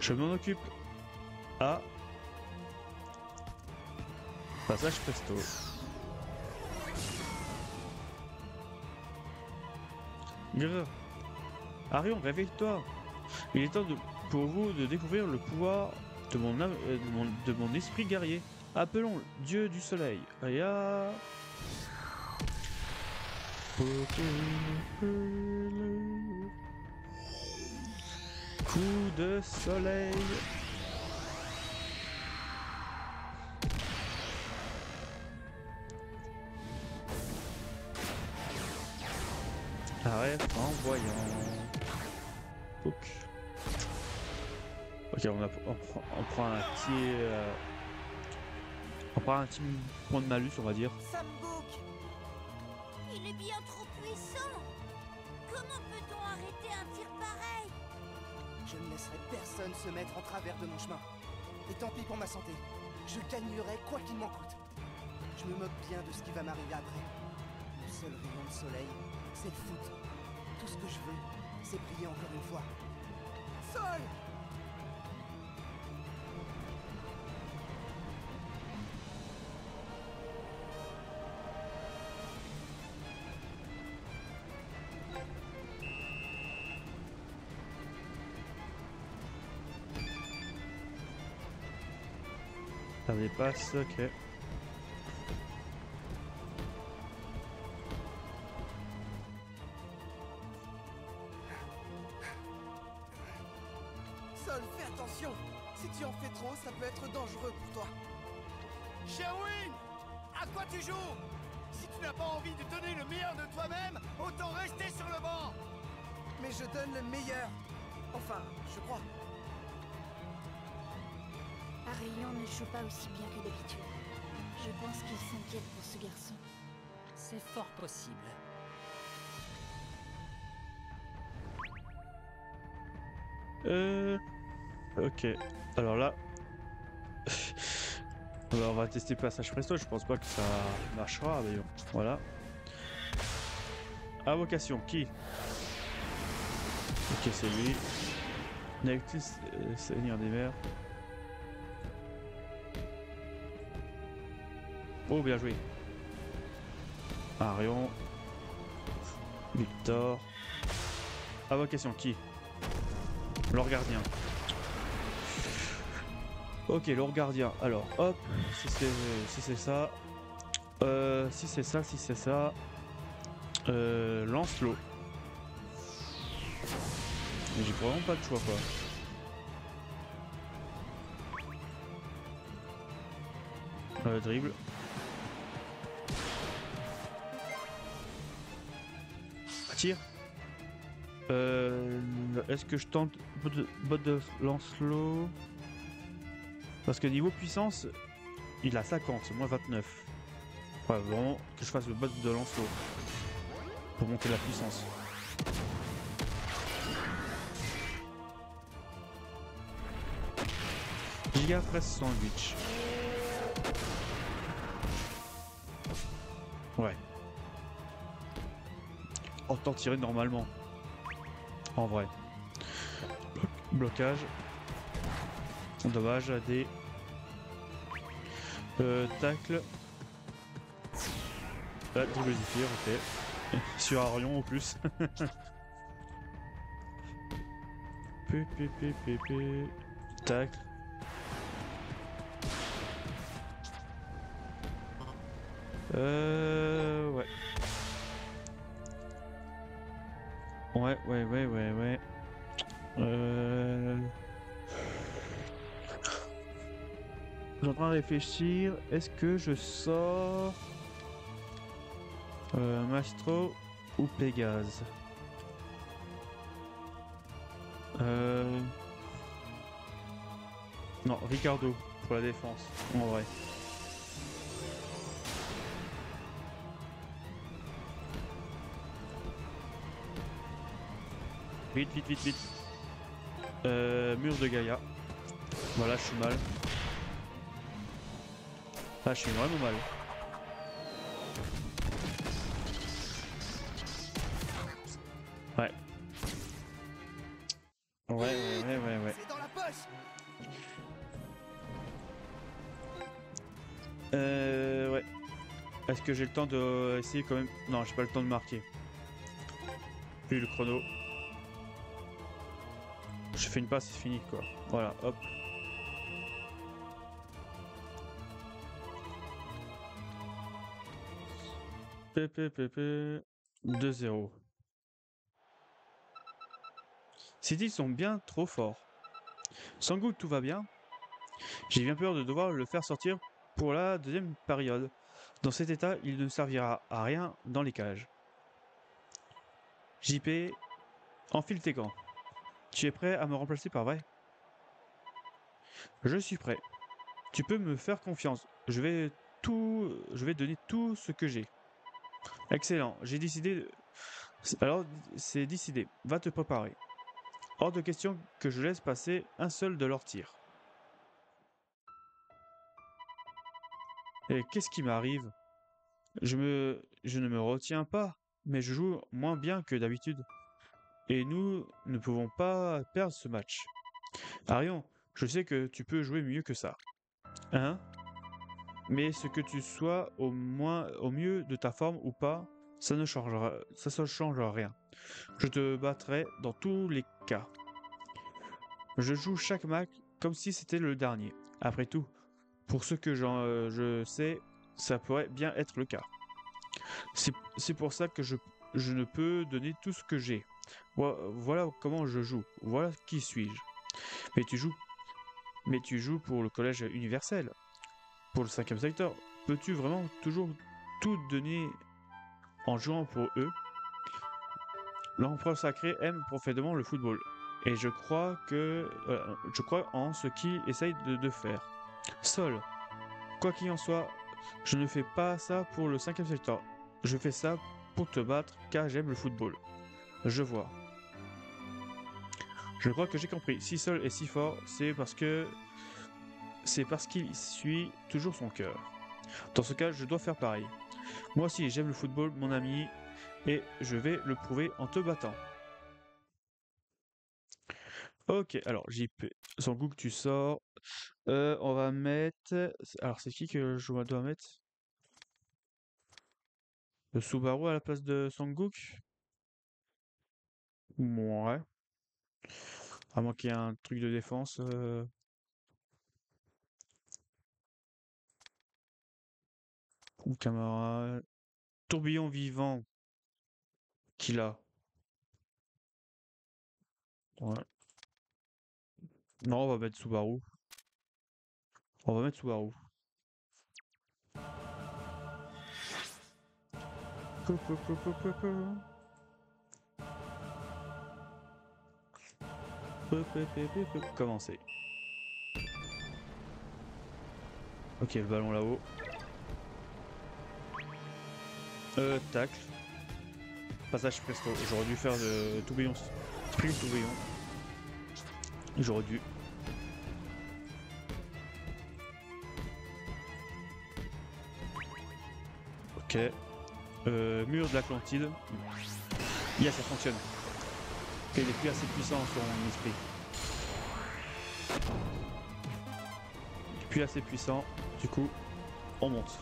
Je m'en occupe. Ah. Passage presto. Grrr. Arion, réveille-toi. Il est temps pour vous de découvrir le pouvoir de mon esprit guerrier. Appelons Dieu du soleil. Aya. Coup de soleil. Arrête en voyant. Ok, on prend un petit point de malus, on va dire. Samgook, il est bien trop puissant. Comment peut-on arrêter un tir pareil? Je ne laisserai personne se mettre en travers de mon chemin. Et tant pis pour ma santé. Je gagnerai quoi qu'il m'en coûte. Je me moque bien de ce qui va m'arriver après. Le seul rayon de soleil, c'est le foot. Tout ce que je veux, c'est briller encore une fois. Sol! Ça dépasse, ok. Sol, fais attention! Si tu en fais trop, ça peut être dangereux pour toi. Sherwin! À quoi tu joues? Si tu n'as pas envie de donner le meilleur de toi-même, autant rester sur le banc! Mais je donne le meilleur. Enfin, je crois. Arion ne joue pas aussi bien que d'habitude. Je pense qu'il s'inquiète pour ce garçon. C'est fort possible. Ok. Alors là... on va tester passage presto, je pense pas que ça marchera, mais bon. Voilà. Invocation, qui? Ok, c'est lui. Nectis, Seigneur des mers. Oh, bien joué. Arion. Victor. Invocation, qui? Lord Gardien. Ok, Lord Gardien. Alors, hop. Si c'est ça. Si c'est ça. Lancelot. Mais j'ai vraiment pas de choix, quoi. Dribble. Tire. Est-ce que je tente bot de Lancelot? Parce que niveau puissance, il a 50, moi 29. Ouais, vraiment que je fasse le bot de Lancelot pour monter la puissance. Giga Press Sandwich. Ouais. Autant tirer normalement. En vrai. Blocage. Dommage, AD. Tacle. Ah, double zephyr, ok. Sur Arion en plus. Tacle. Ouais. Ouais. Je suis en train de réfléchir. Est-ce que je sors Maestro ou Pégase? Non, Ricardo pour la défense, en vrai. Vite, vite, vite, vite. Mur de Gaïa. Voilà, je suis mal. Ah, je suis vraiment mal. Ouais. Ouais. C'est dans la poche. Ouais. Est-ce que j'ai le temps de essayer quand même? Non, j'ai pas le temps de marquer. Puis le chrono. Je fais une passe, c'est fini quoi. Voilà, hop. PPPP 2-0. City sont bien trop forts. Sans goût, tout va bien. J'ai bien peur de devoir le faire sortir pour la deuxième période. Dans cet état, il ne servira à rien dans les cages. JP, enfile tes gants. Tu es prêt à me remplacer par vrai? Je suis prêt. Tu peux me faire confiance. Je vais donner tout ce que j'ai. Excellent. J'ai décidé. Alors, c'est décidé. Va te préparer. Hors de question que je laisse passer un seul de leurs tirs. Et qu'est-ce qui m'arrive? Je ne me retiens pas, mais je joue moins bien que d'habitude. Et nous ne pouvons pas perdre ce match. Arion, je sais que tu peux jouer mieux que ça. Hein? Mais ce que tu sois au mieux de ta forme ou pas, ça ne changera rien. Je te battrai dans tous les cas. Je joue chaque match comme si c'était le dernier. Après tout, pour ce que je sais, ça pourrait bien être le cas. C'est pour ça que je ne peux donner tout ce que j'ai. Voilà comment je joue. Voilà qui suis-je. Mais tu joues pour le collège universel. Pour le 5e secteur. Peux-tu vraiment toujours tout donner en jouant pour eux? L'empereur sacré aime profondément le football. Et je crois en ce qu'il essaye de faire. Sol. Quoi qu'il en soit, je ne fais pas ça pour le 5e secteur. Je fais ça pour te battre car j'aime le football. Je vois. Je crois que j'ai compris. Si Sol est si fort, c'est parce qu'il suit toujours son cœur. Dans ce cas, je dois faire pareil. Moi aussi, j'aime le football, mon ami, et je vais le prouver en te battant. Ok, alors JP, sans goût que tu sors. On va mettre. Alors, c'est qui que je dois mettre? Le Subaru à la place de Sanguk? Ouais. À moins qu'il y ait un truc de défense. Ou camarade. Tourbillon vivant. Qu'il a. Ouais. Non, on va mettre Subaru. On va mettre Subaru. Commencer. Ok, le ballon là-haut. Tacle. Passage presto. J'aurais dû faire le tourbillon. Sprint tourbillon. J'aurais dû. Ok. Mur de l'Atlantide. Yes, ça fonctionne. Ok, il est plus assez puissant sur mon esprit. Il est plus assez puissant. Du coup, on monte.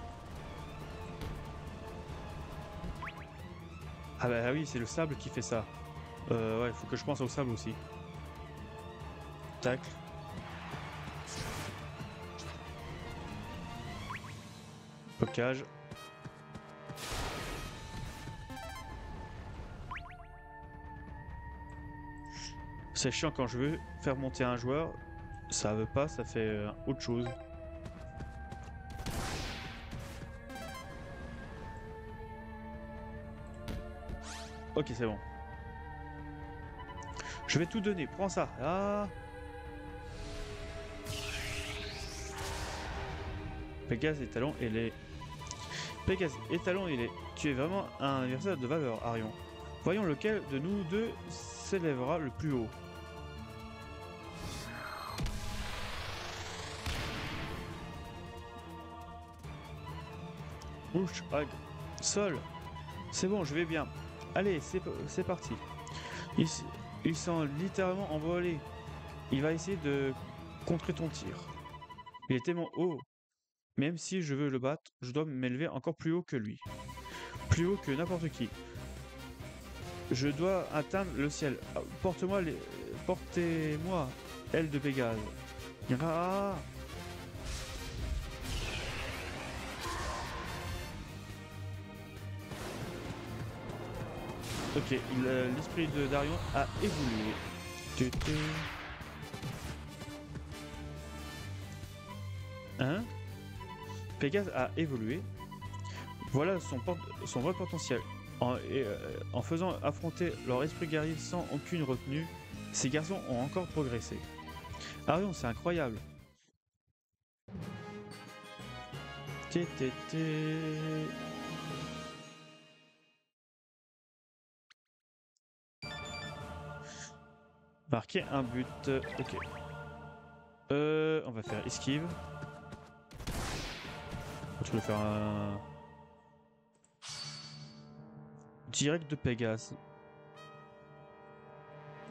Ah bah oui, c'est le sable qui fait ça. Ouais, il faut que je pense au sable aussi. Tac. Blocage. C'est chiant quand je veux faire monter un joueur, ça veut pas, ça fait autre chose. Ok, c'est bon. Je vais tout donner, prends ça. Ah. Pégase et Talon et les... Pégase et Talon et les... Tu es vraiment un adversaire de valeur, Arion. Voyons lequel de nous deux s'élèvera le plus haut. Ouch, ag. Sol. C'est bon, je vais bien. Allez, c'est parti. Ils sont littéralement envolés. Il va essayer de contrer ton tir. Il est tellement haut. Même si je veux le battre, je dois m'élever encore plus haut que lui. Plus haut que n'importe qui. Je dois atteindre le ciel. Portez-moi, aile de Pégase. Ah. Ok, l'esprit de Darion a évolué. Hein? Pégase a évolué. Voilà son vrai potentiel. En faisant affronter leur esprit guerrier sans aucune retenue, ces garçons ont encore progressé. Arion, c'est incroyable. Marquer un but. Ok. On va faire esquive. Je vais faire un... Direct de Pégase.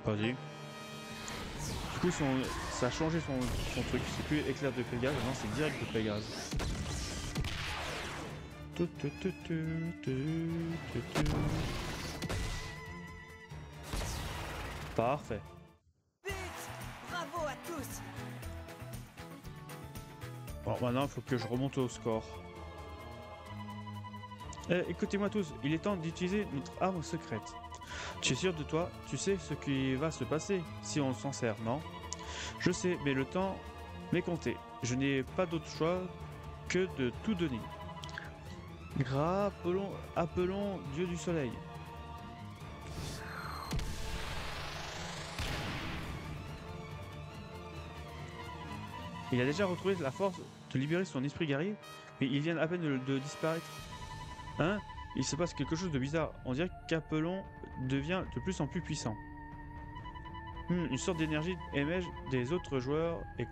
Vas-y. Du coup, ça a changé son truc. C'est plus éclair de Pégase, non, c'est direct de Pégase. Parfait. Bravo à tous. Bon, maintenant, il faut que je remonte au score. Écoutez-moi tous, il est temps d'utiliser notre arme secrète. Tu es sûr de toi? Tu sais ce qui va se passer si on s'en sert, non? Je sais, mais le temps m'est compté. Je n'ai pas d'autre choix que de tout donner. Appelons Dieu du Soleil. Il a déjà retrouvé la force de libérer son esprit guerrier, mais il vient à peine de disparaître. Hein? Il se passe quelque chose de bizarre. On dirait qu'Apollon devient de plus en plus puissant. Une sorte d'énergie émerge des autres joueurs et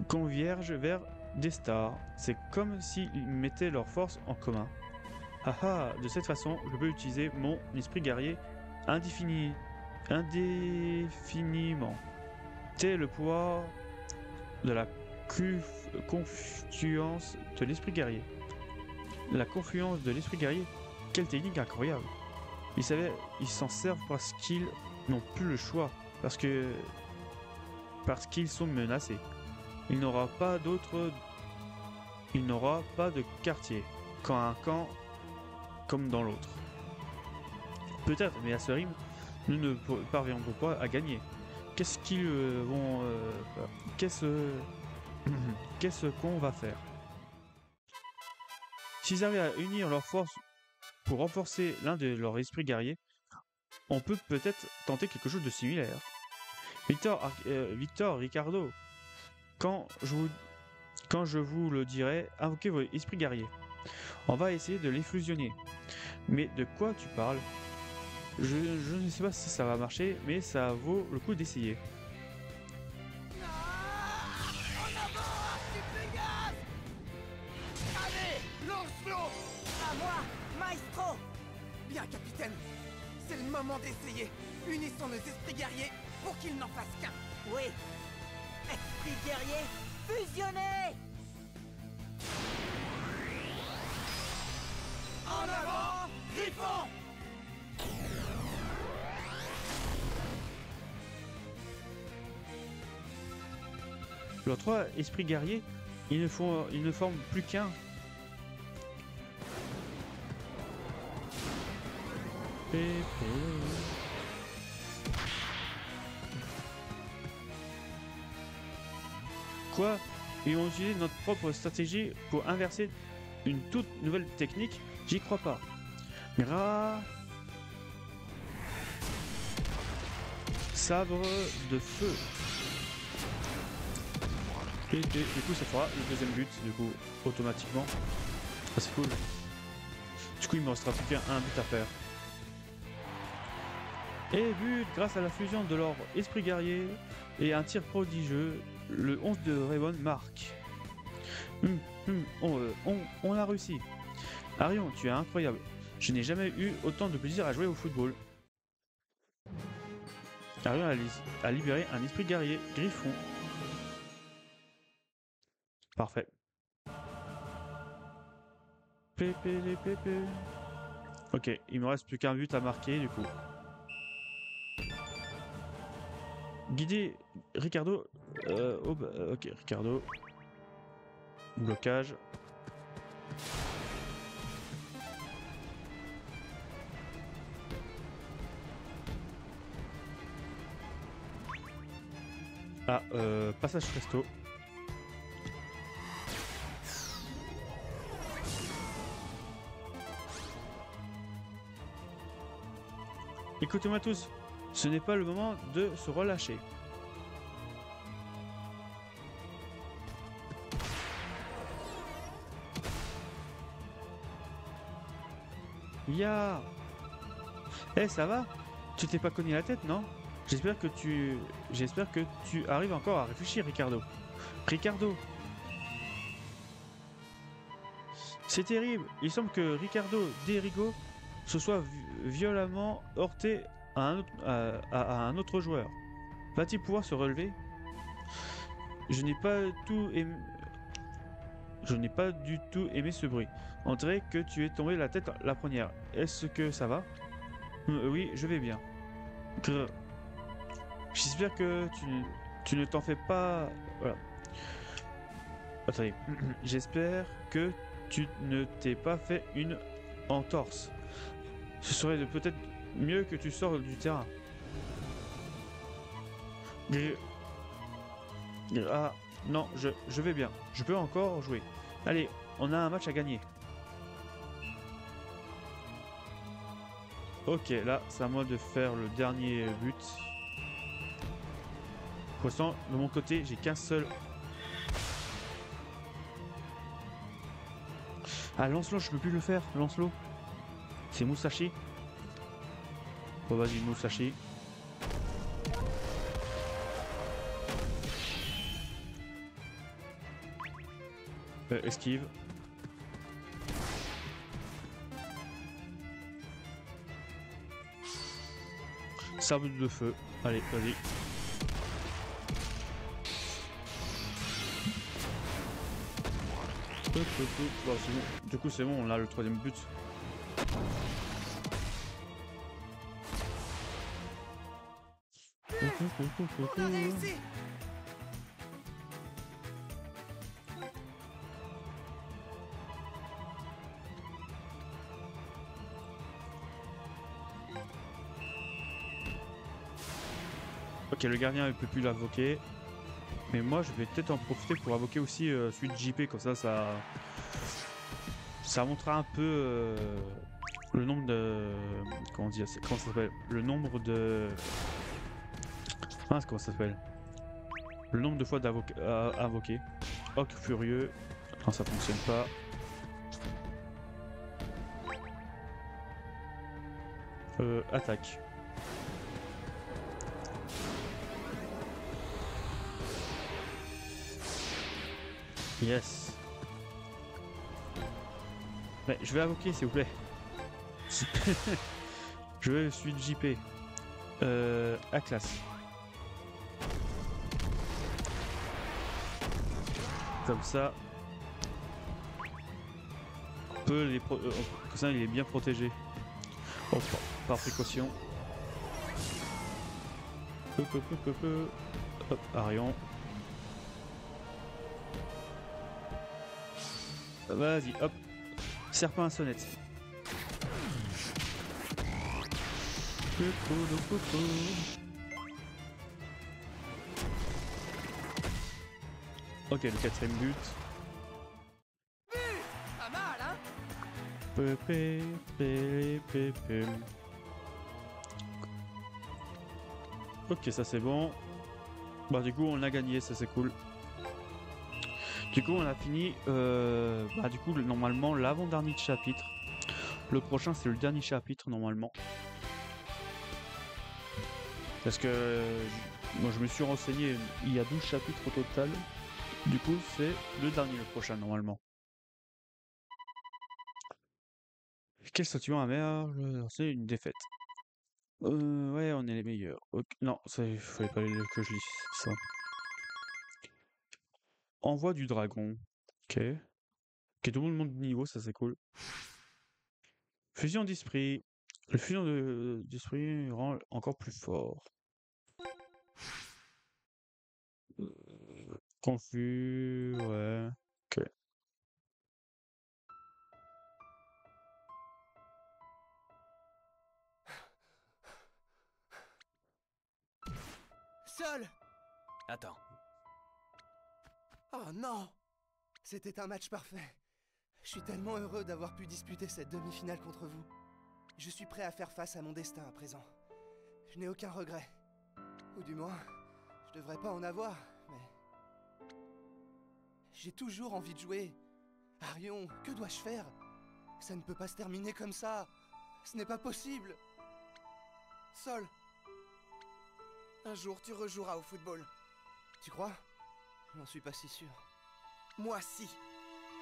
converge vers des stars. C'est comme s'ils mettaient leurs forces en commun. Haha, de cette façon, je peux utiliser mon esprit guerrier indéfiniment. C'est le pouvoir de la confluence de l'esprit guerrier. La confluence de l'esprit guerrier, quelle technique incroyable. Ils s'en servent parce qu'ils n'ont plus le choix, parce qu'ils sont menacés. Il n'aura pas de quartier, quand un camp comme dans l'autre. Peut-être, mais à ce rythme, nous ne parviendrons pas à gagner. Qu'est-ce qu'on va faire? S'ils arrivent à unir leurs forces pour renforcer l'un de leurs esprits guerriers, on peut peut-être tenter quelque chose de similaire. Victor, Ricardo, quand je vous le dirai, invoquez vos esprits guerriers. On va essayer de les fusionner. Mais de quoi tu parles? Je ne sais pas si ça va marcher, mais ça vaut le coup d'essayer. Bien, capitaine. C'est le moment d'essayer. Unissons nos esprits guerriers pour qu'ils n'en fassent qu'un. Oui. Esprit guerrier, fusionnez! En avant, Griffon! Leurs trois esprits guerriers, ils ne forment plus qu'un. Quoi? Ils ont utilisé notre propre stratégie pour inverser une toute nouvelle technique? J'y crois pas. sabre de feu. Et du coup ça fera le deuxième but du coup automatiquement. Ah, c'est cool. Du coup il me restera plus qu'un but à faire. Et but grâce à la fusion de leur esprit guerrier et un tir prodigieux, le 11 de Raybon marque. On a réussi. Arion, tu es incroyable. Je n'ai jamais eu autant de plaisir à jouer au football. Arion a libéré un esprit guerrier griffon. Parfait. Pépé les pépés. Ok, il me reste plus qu'un but à marquer du coup. Guider Ricardo. Ok, Ricardo. Blocage. Ah, passage presto. Écoutez-moi tous, ce n'est pas le moment de se relâcher. Ya! Eh, ça va? Tu t'es pas cogné la tête, non? J'espère que tu arrives encore à réfléchir, Ricardo. Ricardo! C'est terrible. Il semble que Ricardo Derigo se soit violemment heurté à un autre joueur. Va-t-il pouvoir se relever? Je n'ai pas du tout aimé ce bruit. On dirait que tu es tombé la tête la première. Est-ce que ça va? Oui, je vais bien. Grrr. J'espère que tu ne t'en fais pas... Voilà. Attendez. J'espère que tu ne t'es pas fait une entorse. Ce serait peut-être mieux que tu sors du terrain. Ah, non, je vais bien. Je peux encore jouer. Allez, on a un match à gagner. Ok, là, c'est à moi de faire le dernier but. Pour l'instant, de mon côté, j'ai qu'un seul. Ah, lance-le, je peux plus le faire. Lance-le. C'est Musashi. Bon, vas-y, Musashi. Esquive. Sabre de feu. Allez, vas-y. Bon, c'est bon. Du coup, c'est bon, on a le troisième but. On a réussi! Ok, le gardien ne peut plus l'invoquer. Mais moi, je vais peut-être en profiter pour invoquer aussi celui de JP. Comme ça montrera un peu le nombre de... Comment dire? Comment ça s'appelle? Le nombre de... Ah, comment ça s'appelle? Le nombre de fois à invoquer. Oc furieux. Non, ça fonctionne pas. Attaque. Yes. Mais je vais invoquer s'il vous plaît. Je suis de JP. À classe. Comme ça. On peut les comme ça il est bien protégé. Oh, par précaution. Hop, Arion. Vas-y, hop. Serpent à sonnette. Ok, le quatrième but. Pas mal, hein? Ok, ça c'est bon. Bah du coup on a gagné, ça c'est cool. Du coup on a fini, bah du coup normalement l'avant-dernier chapitre. Le prochain c'est le dernier chapitre normalement. Parce que moi je me suis renseigné, il y a 12 chapitres au total. Du coup c'est le dernier, le prochain normalement. Quel sentiment amer, c'est une défaite. Ouais, on est les meilleurs. Ok. Non, ça, il fallait pas que je lise ça. Envoi du dragon. Ok. Ok, tout le monde monte de niveau, ça c'est cool. Fusion d'esprit. Le fusion d'esprit rend encore plus fort. Confus, ouais. Ok. Sol! Attends. Oh non! C'était un match parfait. Je suis tellement heureux d'avoir pu disputer cette demi-finale contre vous. Je suis prêt à faire face à mon destin à présent. Je n'ai aucun regret. Ou du moins, je devrais pas en avoir, mais... J'ai toujours envie de jouer. Arion, que dois-je faire? Ça ne peut pas se terminer comme ça. Ce n'est pas possible. Sol. Un jour, tu rejoueras au football. Tu crois? Je n'en suis pas si sûr. Moi, si.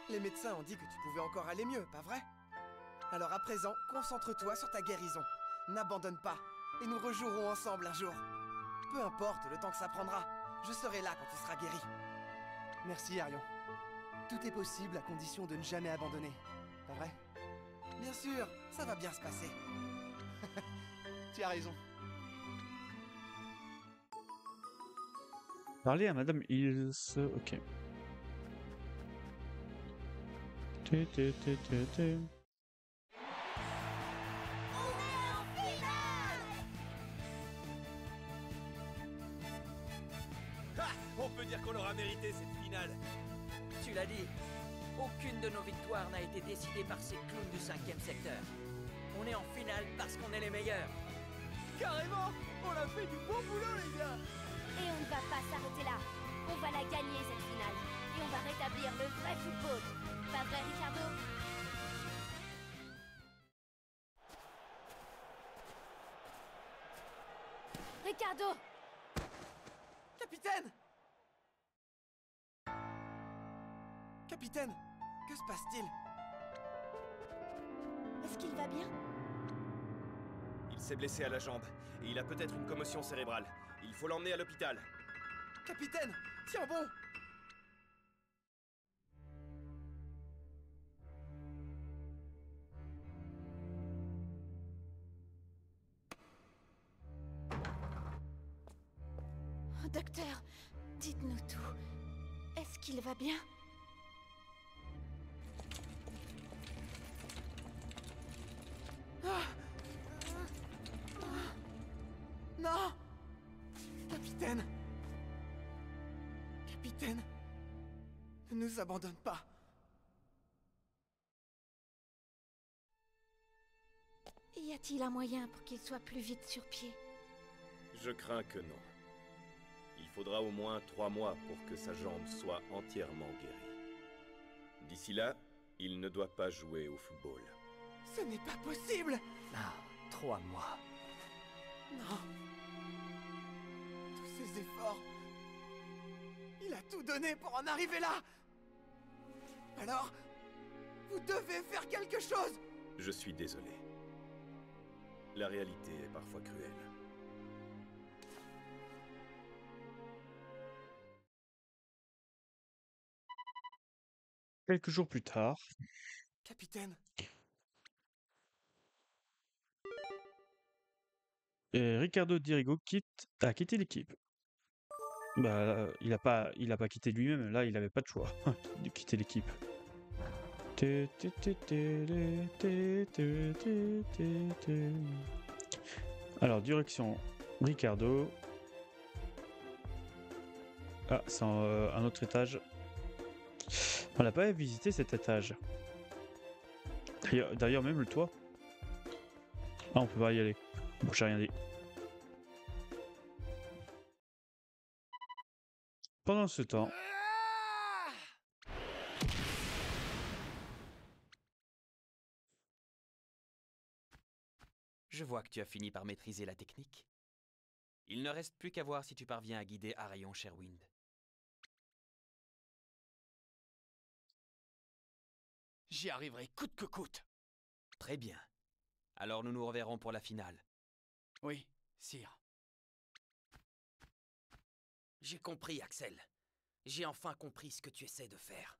Les médecins ont dit que tu pouvais encore aller mieux, pas vrai? Alors à présent, concentre-toi sur ta guérison. N'abandonne pas. Et nous rejouerons ensemble un jour. Peu importe le temps que ça prendra. Je serai là quand tu seras guéri. Merci, Arion. Tout est possible à condition de ne jamais abandonner. Pas vrai? Bien sûr, ça va bien se passer. Tu as raison. Parler à Madame Hills. Ok. On peut dire qu'on aura mérité cette finale. Tu l'as dit. Aucune de nos victoires n'a été décidée par ces clowns du 5e secteur. On est en finale parce qu'on est les meilleurs. Carrément, on a fait du bon boulot, les gars. Et on ne va pas s'arrêter là. On va la gagner, cette finale. Et on va rétablir le vrai football. Pas vrai, Ricardo? Ricardo! Capitaine! Capitaine, que se passe-t-il? Est-ce qu'il va bien? Il s'est blessé à la jambe, et il a peut-être une commotion cérébrale. Il faut l'emmener à l'hôpital. Capitaine, tiens bon! Oh, docteur, dites-nous tout. Est-ce qu'il va bien? Non! Capitaine! Capitaine! Ne nous abandonne pas! Y a-t-il un moyen pour qu'il soit plus vite sur pied? Je crains que non. Il faudra au moins 3 mois pour que sa jambe soit entièrement guérie. D'ici là, il ne doit pas jouer au football. Ce n'est pas possible! Ah, 3 mois. Non. Tous ces efforts. Il a tout donné pour en arriver là. Alors, vous devez faire quelque chose. Je suis désolé. La réalité est parfois cruelle. Quelques jours plus tard. Capitaine. Et Ricardo Dirigo a quitté l'équipe. Bah, il a pas quitté lui-même. Là, il n'avait pas de choix de quitter l'équipe. Alors, direction Ricardo. Ah, c'est un autre étage. On n'a pas visité cet étage. D'ailleurs, même le toit. Ah, on peut pas y aller. Bon, j'ai rien dit. Pendant ce temps, Je vois que tu as fini par maîtriser la technique. Il ne reste plus qu'à voir si tu parviens à guider Arion Sherwind. J'y arriverai coûte que coûte. Très bien. Alors nous nous reverrons pour la finale. Oui, sire. J'ai compris, Axel. J'ai enfin compris ce que tu essaies de faire.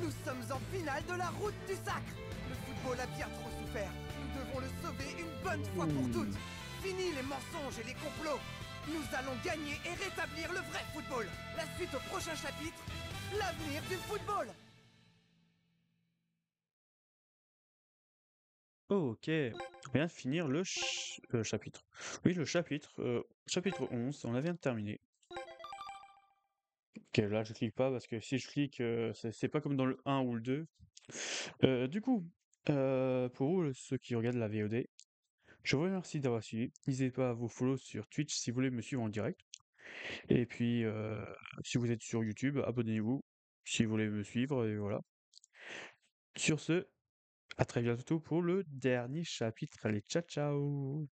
Nous sommes en finale de la route du sacre. Le football a bien trop souffert. Nous devons le sauver une bonne fois pour toutes. Fini les mensonges et les complots. Nous allons gagner et rétablir le vrai football. La suite au prochain chapitre, l'avenir du football. ok, on vient de finir le chapitre. Oui, le chapitre 11, on vient de terminer. Ok, là je clique pas parce que si je clique, c'est pas comme dans le 1 ou le 2. Du coup, pour vous, ceux qui regardent la VOD, je vous remercie d'avoir suivi. N'hésitez pas à vous follow sur Twitch si vous voulez me suivre en direct. Et puis, si vous êtes sur YouTube, abonnez-vous si vous voulez me suivre. Et voilà. Sur ce, à très bientôt pour le dernier chapitre. Allez, ciao ciao!